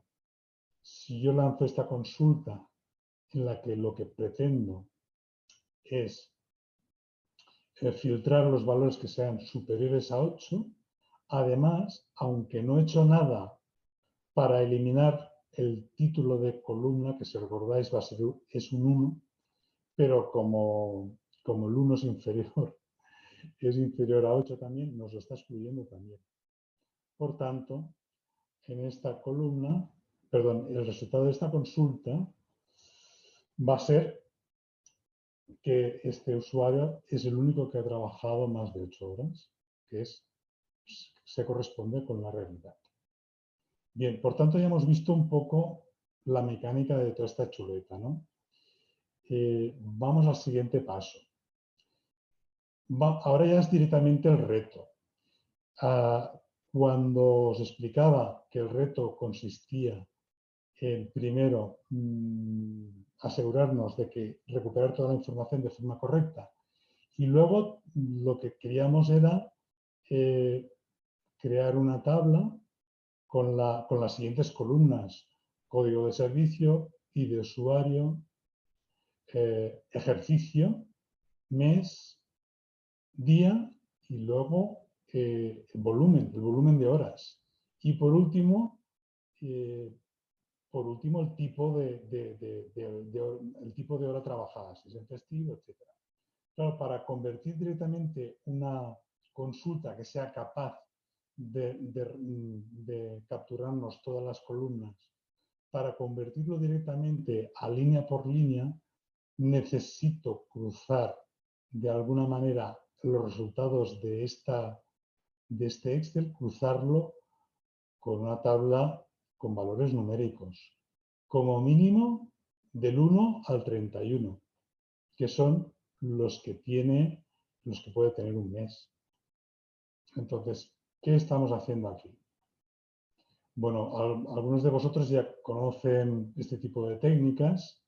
si yo lanzo esta consulta en la que lo que pretendo es filtrar los valores que sean superiores a 8, además, aunque no he hecho nada para eliminar el título de columna, que si recordáis es un 1, pero como el 1 es inferior a 8 también, nos lo está excluyendo también. Por tanto, en esta columna, perdón, el resultado de esta consulta va a ser que este usuario es el único que ha trabajado más de 8 horas, que se corresponde con la realidad. Bien, por tanto ya hemos visto un poco la mecánica de toda esta chuleta, ¿no? Vamos al siguiente paso. Ahora ya es directamente el reto. Cuando os explicaba que el reto consistía en, primero, asegurarnos de que recuperar toda la información de forma correcta y luego lo que queríamos era crear una tabla con las siguientes columnas: código de servicio, ID de usuario, ejercicio, mes, día y luego el volumen de horas. Y por último, el tipo el tipo de hora trabajada, si es en festivo, etc. Claro, para convertir directamente una consulta que sea capaz de capturarnos todas las columnas, para convertirlo directamente a línea por línea, necesito cruzar de alguna manera los resultados de este Excel, cruzarlo con una tabla con valores numéricos, como mínimo del 1 al 31, que son los que puede tener un mes. Entonces, ¿qué estamos haciendo aquí? Bueno, algunos de vosotros ya conocen este tipo de técnicas.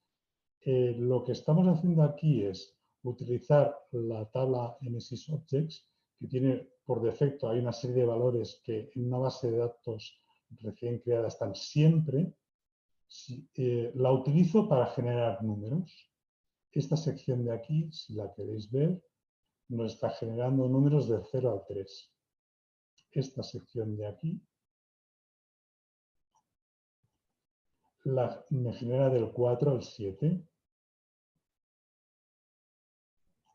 Lo que estamos haciendo aquí es utilizar la tabla MSIS Objects, que tiene por defecto, hay una serie de valores que en una base de datos recién creada están siempre. La utilizo para generar números. Esta sección de aquí, si la queréis ver, nos está generando números de 0 al 3. Esta sección de aquí me genera del 4 al 7.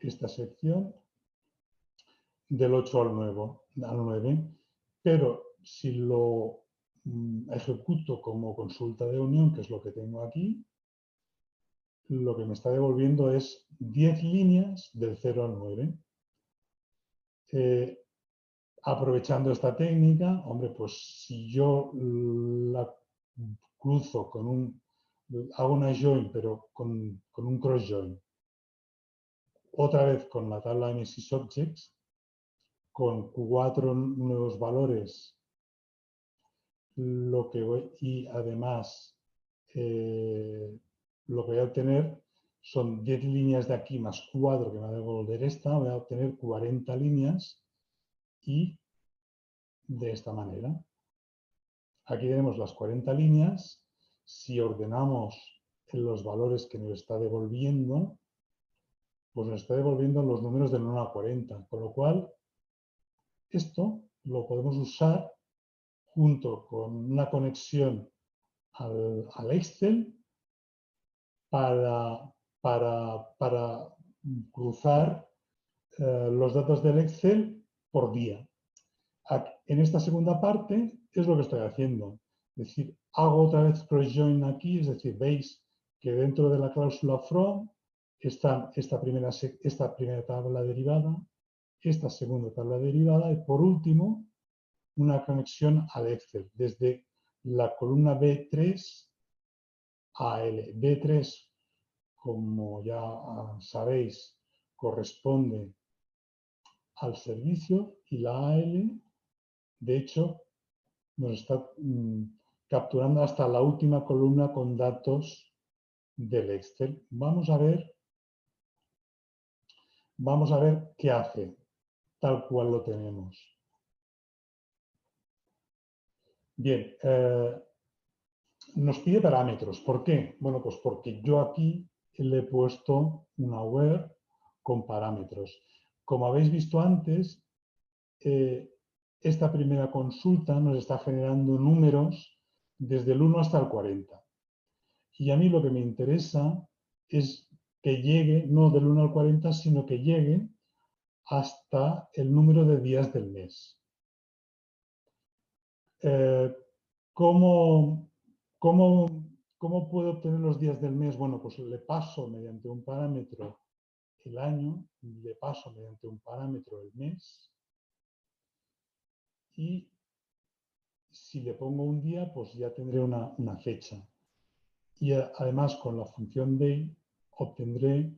Esta sección del 8 al 9. Pero si lo ejecuto como consulta de unión, que es lo que tengo aquí, lo que me está devolviendo es 10 líneas del 0 al 9. Aprovechando esta técnica, hombre, pues si yo la cruzo hago una join, pero con un cross join, otra vez con la tabla MSIS Objects, con 4 nuevos valores, y además lo que voy a obtener son 10 líneas de aquí más 4 que me va a devolver esta, voy a obtener 40 líneas y de esta manera. Aquí tenemos las 40 líneas. Si ordenamos en los valores que nos está devolviendo, pues nos está devolviendo los números del 1 a 40. Con lo cual, esto lo podemos usar junto con una conexión al Excel para cruzar los datos del Excel por día. En esta segunda parte es lo que estoy haciendo. Es decir, hago otra vez cross join aquí, es decir, veis que dentro de la cláusula from está esta primera tabla derivada, esta segunda tabla derivada y por último una conexión al Excel desde la columna B3 AL. D3, como ya sabéis, corresponde al servicio y la AL, de hecho, nos está capturando hasta la última columna con datos del Excel. Vamos a ver qué hace, tal cual lo tenemos. Bien, nos pide parámetros. ¿Por qué? Bueno, pues porque yo aquí le he puesto una web con parámetros. Como habéis visto antes, esta primera consulta nos está generando números desde el 1 hasta el 40. Y a mí lo que me interesa es que llegue, no del 1 al 40, sino que llegue hasta el número de días del mes. ¿Cómo puedo obtener los días del mes? Bueno, pues le paso mediante un parámetro el año, le paso mediante un parámetro el mes y si le pongo un día, pues ya tendré una fecha. Y además con la función day obtendré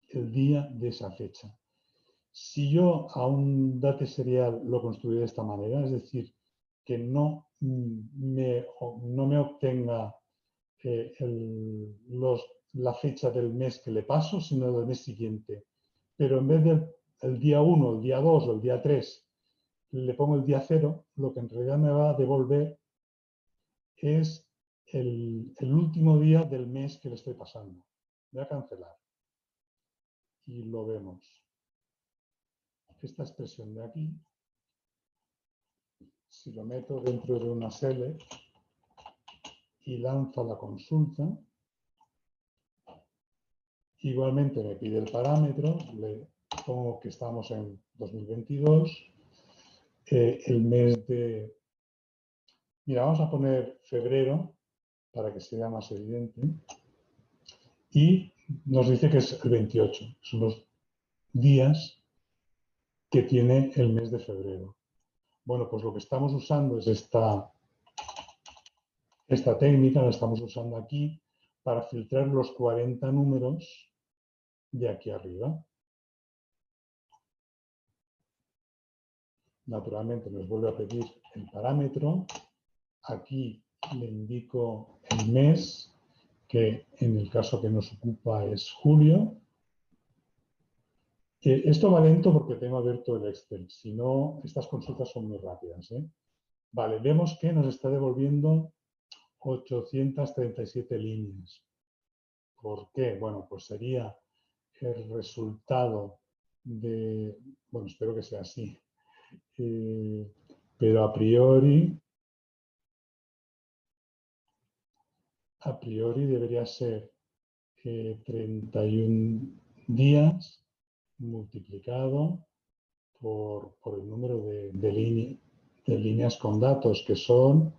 el día de esa fecha. Si yo a un date serial lo construyo de esta manera, es decir, que no me obtenga la fecha del mes que le paso, sino del mes siguiente. Pero en vez del día 1, el día 2 o el día 3, le pongo el día 0, lo que en realidad me va a devolver es el último día del mes que le estoy pasando. Voy a cancelar. Y lo vemos. Esta expresión de aquí, si lo meto dentro de una select y lanzo la consulta, igualmente me pide el parámetro, le pongo que estamos en 2022, el mes de... Mira, vamos a poner febrero para que sea más evidente. Y nos dice que es el 28, son los días que tiene el mes de febrero. Bueno, pues lo que estamos usando es esta técnica, la estamos usando aquí para filtrar los 40 números de aquí arriba. Naturalmente nos vuelve a pedir el parámetro. Aquí le indico el mes, que en el caso que nos ocupa es julio. Esto va lento porque tengo abierto el Excel, si no, estas consultas son muy rápidas. Vale, vemos que nos está devolviendo 837 líneas. ¿Por qué? Bueno, pues sería el resultado de... Bueno, espero que sea así. Pero a priori debería ser 31 días multiplicado por el número de líneas con datos, que son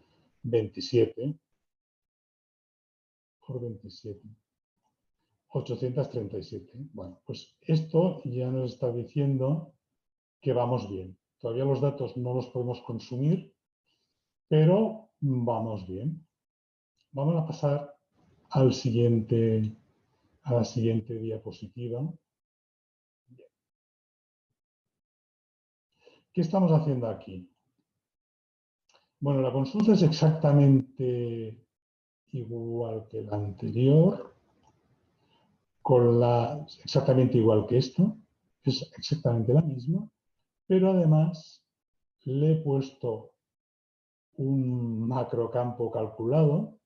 27 por 27. 837. Bueno, pues esto ya nos está diciendo que vamos bien. Todavía los datos no los podemos consumir, pero vamos bien. Vamos a pasar a la siguiente diapositiva. ¿Qué estamos haciendo aquí? Bueno, la consulta es exactamente igual que la anterior, exactamente igual que esto, es exactamente la misma, pero además le he puesto un macrocampo calculado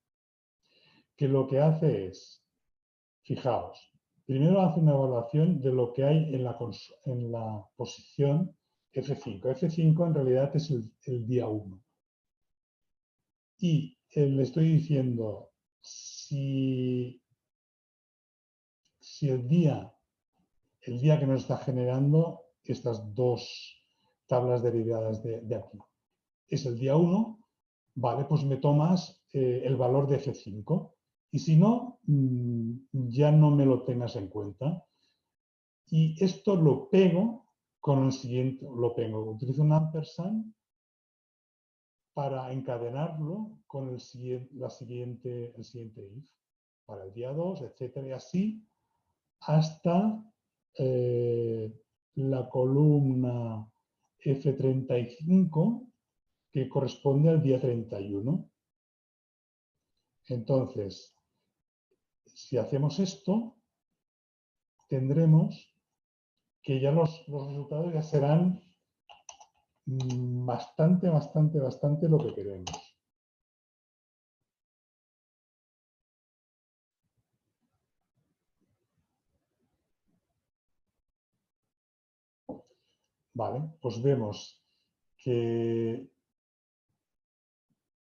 que lo que hace es, fijaos, primero hace una evaluación de lo que hay en la posición F5. F5 en realidad es el día 1. Y le estoy diciendo, si el día que nos está generando estas dos tablas derivadas de aquí es el día 1, vale, pues me tomas el valor de F5. Y si no, ya no me lo tengas en cuenta. Y esto lo pego con el siguiente, utilizo un ampersand para encadenarlo con el siguiente if. para el día 2, etcétera, y así hasta la columna F35, que corresponde al día 31. Entonces, si hacemos esto, tendremos que ya los resultados ya serán bastante lo que queremos. Vale, pues vemos que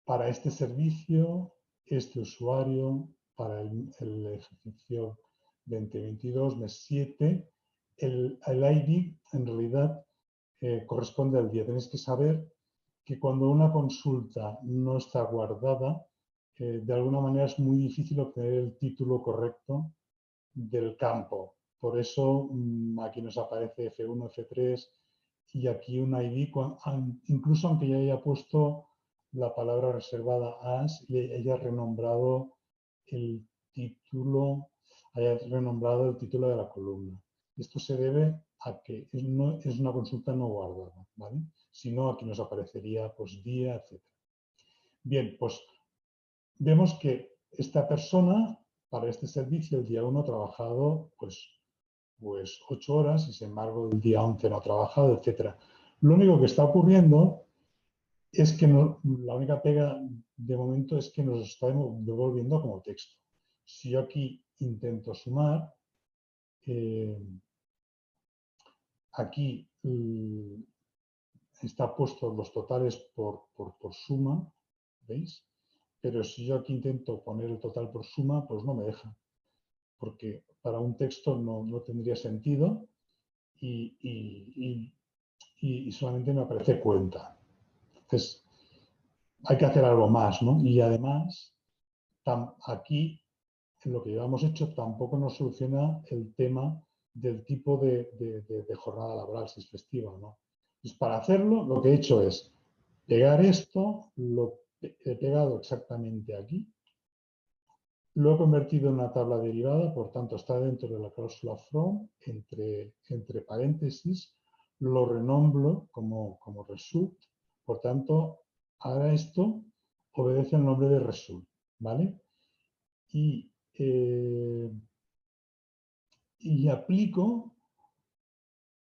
para este servicio, este usuario, para el ejercicio 2022, mes 7, el ID en realidad corresponde al día. Tenéis que saber que cuando una consulta no está guardada, de alguna manera es muy difícil obtener el título correcto del campo. Por eso aquí nos aparece F1, F3 y aquí un ID, incluso aunque ya haya puesto la palabra reservada as, ella ha renombrado el título, de la columna. Esto se debe a que es una consulta no guardada, ¿vale? Si no, aquí nos aparecería pues día, etc. Bien, pues vemos que esta persona para este servicio el día 1 ha trabajado pues 8 horas y sin embargo el día 11 no ha trabajado, etc. Lo único que está ocurriendo es que la única pega de momento es que nos está devolviendo como texto. Si yo aquí intento sumar, aquí está puesto los totales por suma, ¿veis? Pero si yo aquí intento poner el total por suma, pues no me deja, porque para un texto no tendría sentido y solamente me aparece cuenta. Entonces, hay que hacer algo más, ¿no? Y además, aquí, en lo que llevamos hecho, tampoco nos soluciona el tema del tipo de jornada laboral, si es festiva o no. Pues para hacerlo, lo que he hecho es pegar esto, lo he pegado exactamente aquí, lo he convertido en una tabla derivada, por tanto está dentro de la cláusula from, entre paréntesis, lo renombro como result, por tanto, ahora esto obedece al nombre de result, ¿vale? Y aplico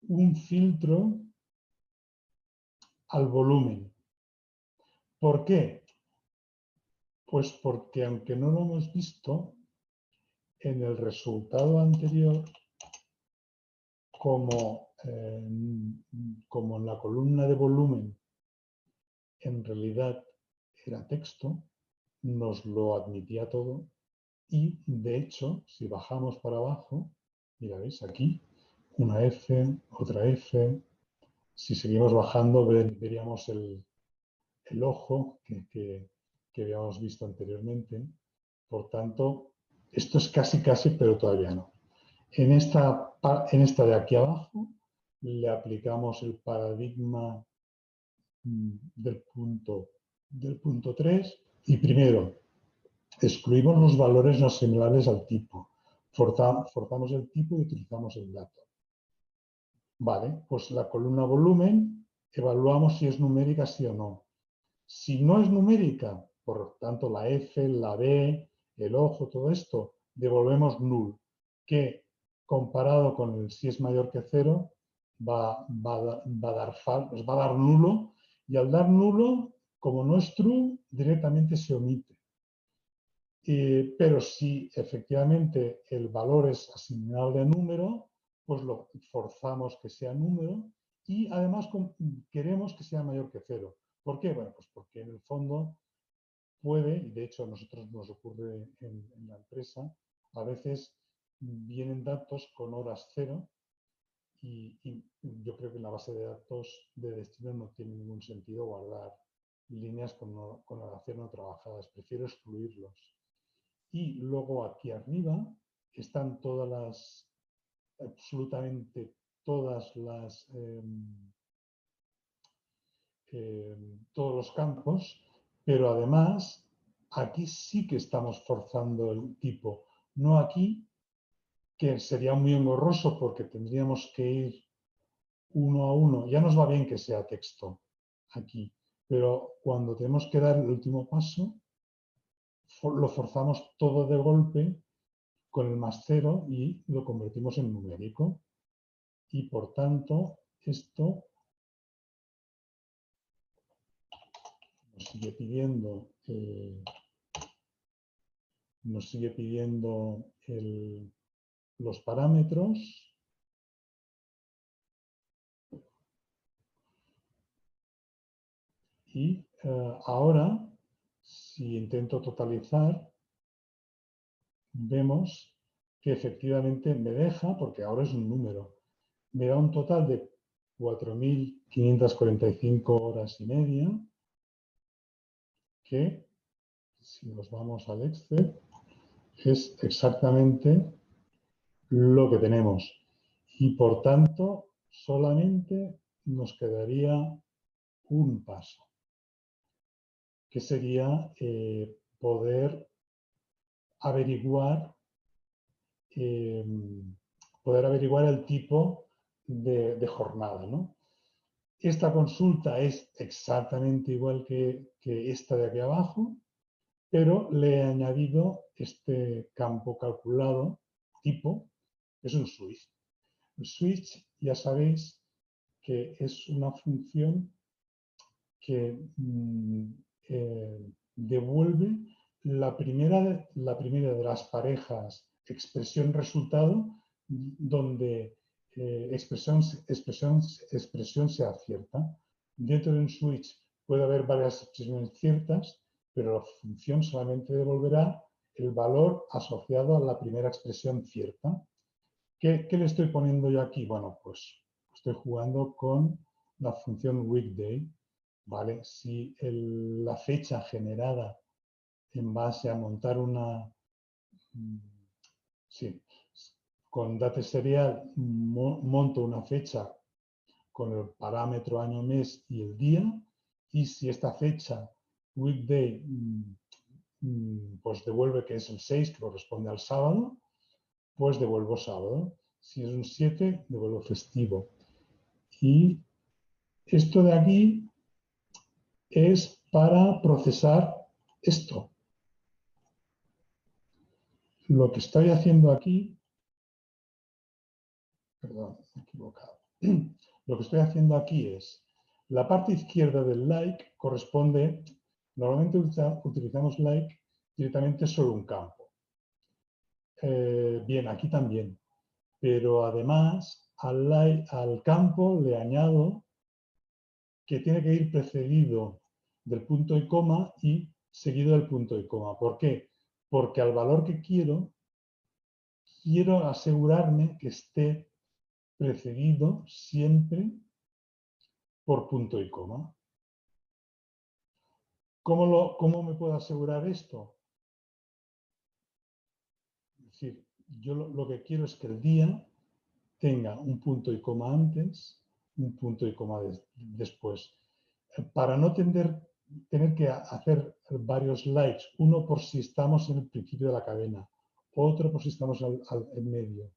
un filtro al volumen. ¿Por qué? Pues porque aunque no lo hemos visto, en el resultado anterior, como en la columna de volumen en realidad era texto, nos lo admitía todo y de hecho, si bajamos para abajo, mira, veis aquí, una F, otra F, si seguimos bajando veríamos el ojo que habíamos visto anteriormente. Por tanto, esto es casi, pero todavía no. En esta de aquí abajo le aplicamos el paradigma del punto 3 y primero excluimos los valores no similares al tipo. Forzamos el tipo y utilizamos el dato. Vale, pues la columna volumen evaluamos si es numérica sí o no. Si no es numérica, por tanto la F, la B, el ojo, todo esto, devolvemos null, que comparado con el si es mayor que 0, nos va a dar nulo, y al dar nulo, como no es true, directamente se omite. Pero si efectivamente el valor es asignable a número, pues lo forzamos que sea número y además queremos que sea mayor que 0. ¿Por qué? Bueno, pues porque en el fondo puede, y de hecho a nosotros nos ocurre en la empresa, a veces vienen datos con horas 0 y yo creo que en la base de datos de destino no tiene ningún sentido guardar líneas con oración no trabajadas, prefiero excluirlos. Y luego aquí arriba están absolutamente todas las, todos los campos, pero además aquí sí que estamos forzando el tipo, no aquí, que sería muy engorroso porque tendríamos que ir uno a uno. Ya nos va bien que sea texto aquí, pero cuando tenemos que dar el último paso, lo forzamos todo de golpe con el +0 y lo convertimos en numérico. Y por tanto, esto nos sigue pidiendo, los parámetros. Y ahora, si intento totalizar, vemos que efectivamente me deja, porque ahora es un número, me da un total de 4.545 horas y media, que si nos vamos al Excel, es exactamente lo que tenemos. Y por tanto, solamente nos quedaría un paso, que sería poder averiguar el tipo de jornada, ¿no? Esta consulta es exactamente igual que esta de aquí abajo, pero le he añadido este campo calculado tipo, que es un switch. El switch, ya sabéis que es una función que devuelve la primera de las parejas expresión-resultado donde expresión sea cierta. Dentro de un switch puede haber varias expresiones ciertas, pero la función solamente devolverá el valor asociado a la primera expresión cierta. ¿Qué le estoy poniendo yo aquí? Bueno, pues estoy jugando con la función weekday, ¿vale? Si la fecha generada en base a montar sí, con date serial monto una fecha con el parámetro año-mes y el día, y si esta fecha weekday pues devuelve que es el 6, que corresponde al sábado, pues devuelvo sábado. Si es un 7, devuelvo festivo. Y esto de aquí es para procesar esto. Lo que estoy haciendo aquí, perdón, me he equivocado. Lo que estoy haciendo aquí es, la parte izquierda del like corresponde, normalmente utilizamos like directamente sobre un campo. Bien, aquí también. Pero además al campo le añado que tiene que ir precedido del punto y coma y seguido del punto y coma. ¿Por qué? Porque al valor que quiero asegurarme que esté precedido siempre por punto y coma. ¿Cómo me puedo asegurar esto? Es decir, yo lo que quiero es que el día tenga un punto y coma antes, un punto y coma después. Para no tener que hacer varios likes, uno por si estamos en el principio de la cadena, otro por si estamos en medio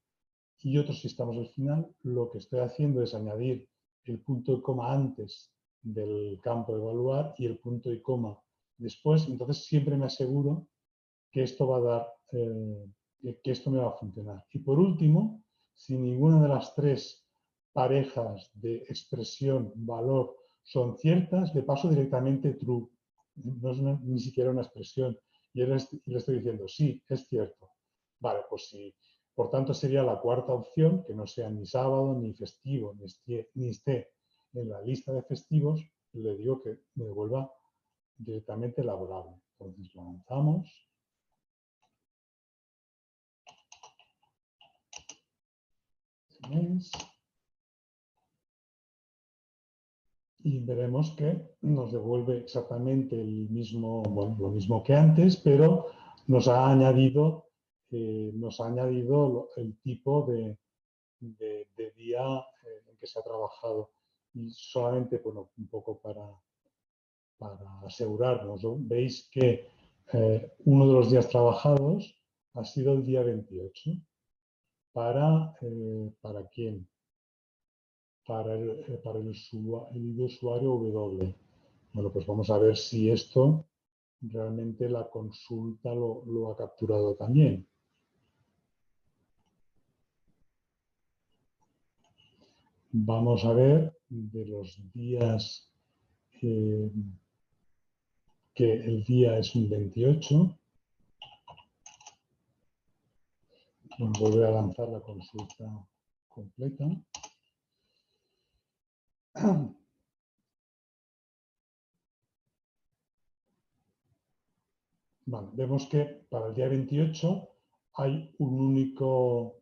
y otro si estamos al final, lo que estoy haciendo es añadir el punto y coma antes del campo de evaluar y el punto y coma después. Entonces siempre me aseguro que esto va a dar, que esto me va a funcionar. Y por último, si ninguna de las tres parejas de expresión, valor, son ciertas, le paso directamente true. No es ni siquiera una expresión. Y le estoy diciendo, sí, es cierto. Vale, pues sí. Por tanto, sería la cuarta opción, que no sea ni sábado, ni festivo, ni esté en la lista de festivos, le digo que me devuelva directamente laborable. Entonces lo lanzamos. Y veremos que nos devuelve exactamente el mismo, bueno, lo mismo que antes, pero nos ha añadido el tipo de día en que se ha trabajado. Y solamente, bueno, un poco para asegurarnos, ¿no? Veis que uno de los días trabajados ha sido el día 28. ¿Para quién? Para el usuario W. Bueno, pues vamos a ver si esto realmente la consulta lo ha capturado también. Vamos a ver de los días que el día es un 28. Volver a lanzar la consulta completa. Vale, vemos que para el día 28 hay un único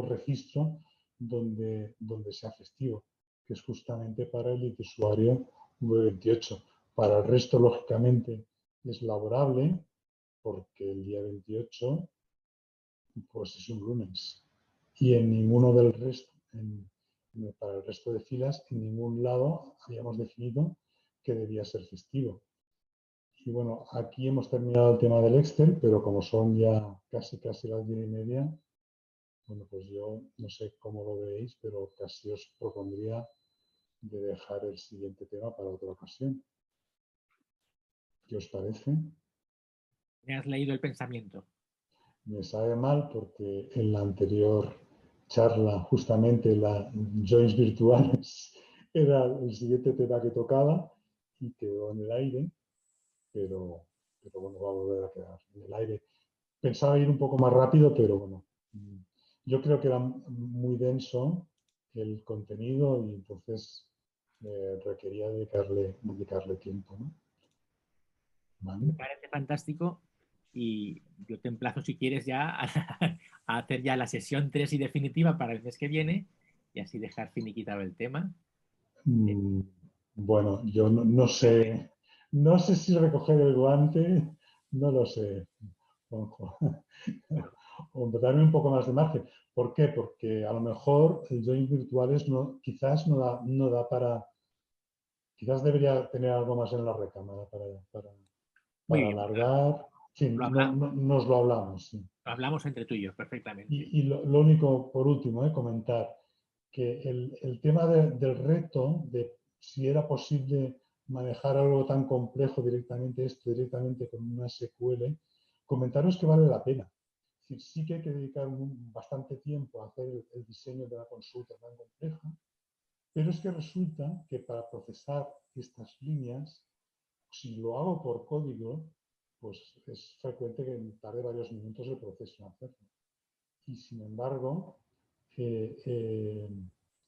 registro donde sea festivo, que es justamente para el usuario V28. Para el resto, lógicamente, es laborable, porque el día 28 pues, es un lunes. Y en ninguno del resto, para el resto de filas, en ningún lado habíamos definido que debía ser festivo. Y bueno, aquí hemos terminado el tema del Excel, pero como son ya casi las 10:30, bueno, pues yo no sé cómo lo veis, pero casi os propondría de dejar el siguiente tema para otra ocasión. ¿Qué os parece? Me has leído el pensamiento. Me sabe mal porque en la anterior charla, justamente la Joins Virtuales, era el siguiente tema que tocaba y quedó en el aire, pero bueno, va a volver a quedar en el aire. Pensaba ir un poco más rápido, pero bueno, yo creo que era muy denso el contenido y entonces requería dedicarle tiempo, ¿no? Me ¿Vale? parece fantástico y yo te emplazo si quieres ya a hacer ya la sesión 3 y definitiva para el mes que viene y así dejar finiquitado el tema. Mm, Bueno, yo no sé si recoger el guante, no lo sé, Juanjo. Bueno, O darme un poco más de margen. ¿Por qué? Porque a lo mejor el join virtuales quizás no da para, quizás debería tener algo más en la recámara muy para bien, alargar. Sí, lo hablamos, nos lo hablamos, sí. lo hablamos entre tú y yo perfectamente. Y lo único, por último, comentar que el tema del reto, de si era posible manejar algo tan complejo directamente con una SQL, comentaros que vale la pena. Es decir, sí que hay que dedicar bastante tiempo a hacer el diseño de la consulta tan compleja, pero es que resulta que para procesar estas líneas, si lo hago por código, pues es frecuente que tarde varios minutos el proceso en hacerlo. Y sin embargo,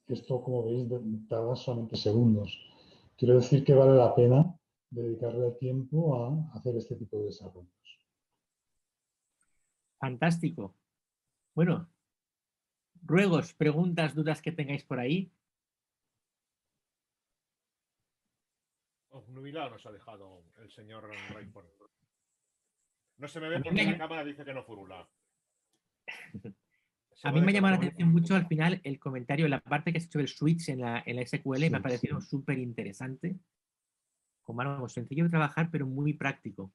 esto, como veis, tarda solamente segundos. Quiero decir que vale la pena dedicarle tiempo a hacer este tipo de desarrollos. Fantástico. Bueno, ruegos, preguntas, dudas que tengáis por ahí. Obnubilado nos ha dejado el señor Rayford. No se me A ve mí porque me, la cámara dice que no furula. Se a va mí de me ha tono llamado la como... atención mucho al final el comentario, la parte que has hecho del switch en la SQL me ha Sí. parecido súper interesante, como algo sencillo de trabajar pero muy práctico.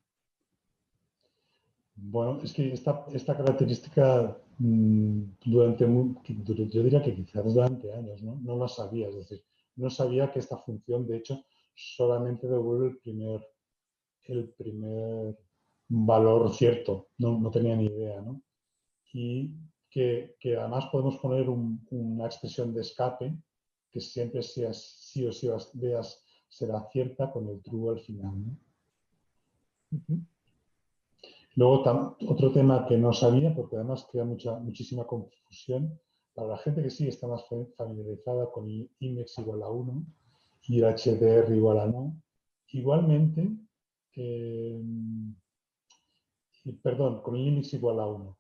Bueno, es que esta característica yo diría que quizás durante años, ¿no? La sabía, es decir, no sabía que esta función, de hecho, solamente devuelve el primer valor cierto, no tenía ni idea, ¿no? Y que además podemos poner una expresión de escape que siempre sea sí o sí veas será cierta con el true al final, ¿no? Luego, otro tema que no sabía, porque además crea muchísima confusión, para la gente que sí está más familiarizada con el IMEX igual a 1 y el HDR igual a no, igualmente, perdón, con el IMEX igual a 1.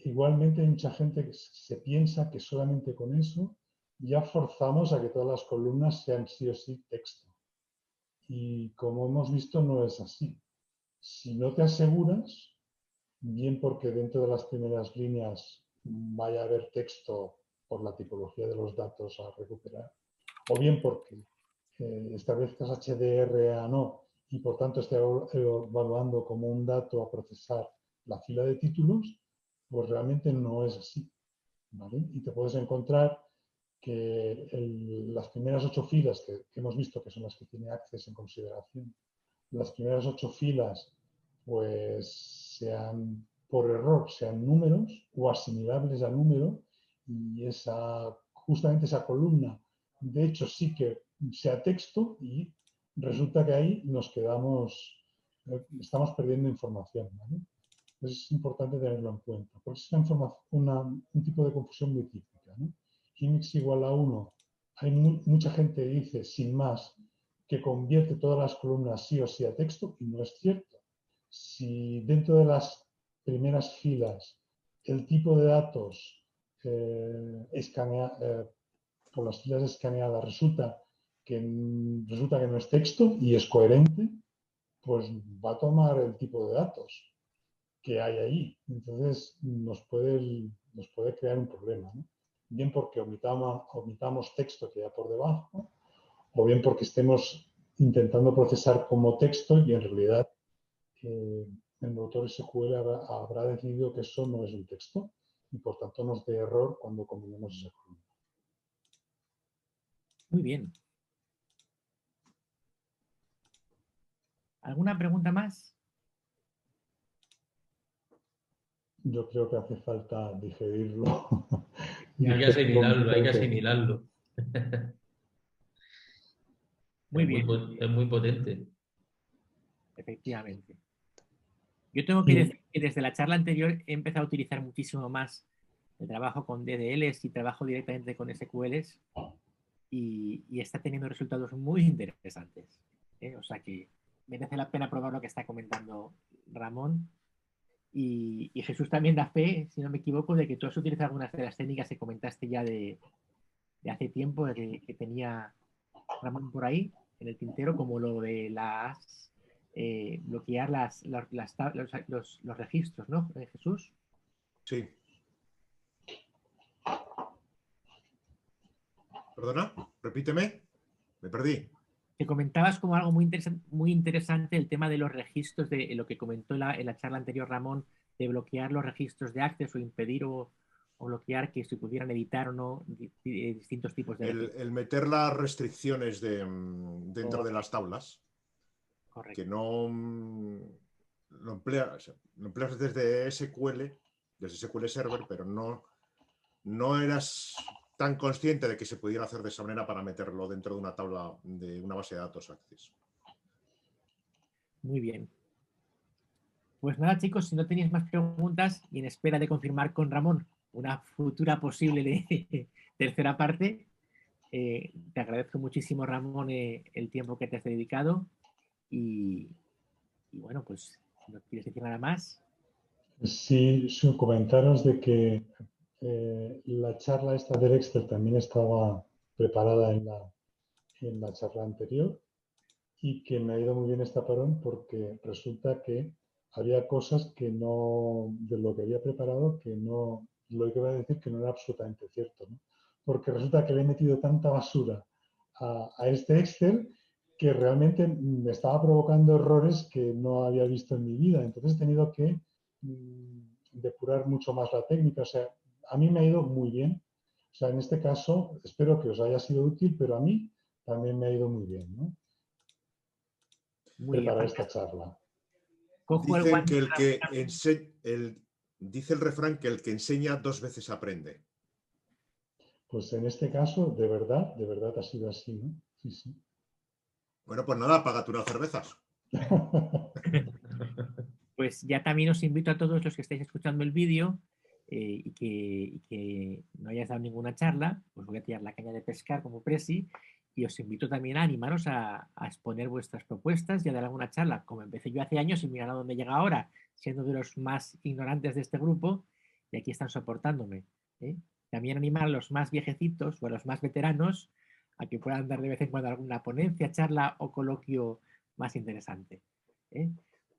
Igualmente hay mucha gente que se piensa que solamente con eso ya forzamos a que todas las columnas sean sí o sí texto. Y como hemos visto, no es así. Si no te aseguras, bien porque dentro de las primeras líneas vaya a haber texto por la tipología de los datos a recuperar, o bien porque establezcas HDR a no y por tanto esté evaluando como un dato a procesar la fila de títulos, pues realmente no es así, ¿vale? Y te puedes encontrar que las primeras 8 filas que hemos visto, que son las que tiene Access en consideración, las primeras 8 filas, pues sean por error, sean números o asimilables a número, y justamente esa columna, de hecho, sí que sea texto, y resulta que ahí estamos perdiendo información, ¿vale? Es importante tenerlo en cuenta, porque es un tipo de confusión muy típica, ¿no? Index igual a 1. Hay mucha gente que dice, sin más, que convierte todas las columnas sí o sí a texto, y no es cierto. Si dentro de las primeras filas el tipo de datos por las filas escaneadas resulta que no es texto y es coherente, pues va a tomar el tipo de datos que hay ahí. Entonces nos puede crear un problema, ¿no? Bien porque omitamos texto que hay por debajo, o bien porque estemos intentando procesar como texto y en realidad el motor SQL habrá decidido que eso no es un texto y por tanto nos dé error cuando combinemos esa columna. Muy bien. ¿Alguna pregunta más? Yo creo que hace falta digerirlo. Hay que asimilarlo, hay que asimilarlo. Muy bien. Es muy potente. Efectivamente. Yo tengo que decir que desde la charla anterior he empezado a utilizar muchísimo más el trabajo con DDLs y trabajo directamente con SQLs y está teniendo resultados muy interesantes. O sea que merece la pena probar lo que está comentando Ramón. Y Jesús también da fe, si no me equivoco, de que tú has utilizado algunas de las técnicas que comentaste ya de hace tiempo, que tenía Ramón por ahí, en el tintero, como lo de bloquear los registros, ¿no, Jesús? Sí. ¿Perdona? Repíteme. Me perdí. Que comentabas como algo muy interesante el tema de los registros, de lo que comentó en la charla anterior Ramón, de bloquear los registros de Access o impedir o bloquear que se pudieran editar o no distintos tipos de registros. El meter las restricciones dentro de las tablas. Correcto. Que no lo empleas desde SQL, desde SQL Server, pero no eras tan consciente de que se pudiera hacer de esa manera para meterlo dentro de una tabla de una base de datos Access. Muy bien. Pues nada, chicos, si no tenéis más preguntas y en espera de confirmar con Ramón una futura posible tercera parte, te agradezco muchísimo, Ramón, el tiempo que te has dedicado y bueno, pues si no quieres decir nada más. Sí, comentaros de que la charla esta del Excel también estaba preparada en la charla anterior y que me ha ido muy bien esta parón porque resulta que había cosas que no, de lo que había preparado, que no, lo que iba a decir que no era absolutamente cierto, ¿no? Porque resulta que le he metido tanta basura a este Excel que realmente me estaba provocando errores que no había visto en mi vida. Entonces he tenido que depurar mucho más la técnica. O sea, a mí me ha ido muy bien. O sea, en este caso, espero que os haya sido útil, pero a mí también me ha ido muy bien, ¿no? Muy bien, Preparar esta charla. Cojo el Dicen guante. que dice el refrán que el que enseña 2 veces aprende. Pues en este caso, de verdad ha sido así, ¿no? Sí, sí. Bueno, pues nada, págate unas cervezas. Pues ya también os invito a todos los que estáis escuchando el vídeo y que no hayáis dado ninguna charla, os voy a tirar la caña de pescar como Presi y os invito también a animaros a exponer vuestras propuestas y a dar alguna charla, como empecé yo hace años y mirar a dónde llega ahora, siendo de los más ignorantes de este grupo y aquí están soportándome. También animar a los más viejecitos o a los más veteranos a que puedan dar de vez en cuando alguna ponencia, charla o coloquio más interesante.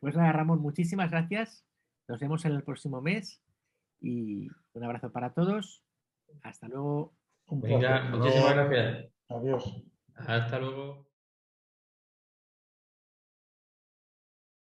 Pues nada, Ramón, muchísimas gracias. Nos vemos en el próximo mes y un abrazo para todos. Hasta luego. Un placer. Venga, muchísimas gracias. Adiós. Hasta luego.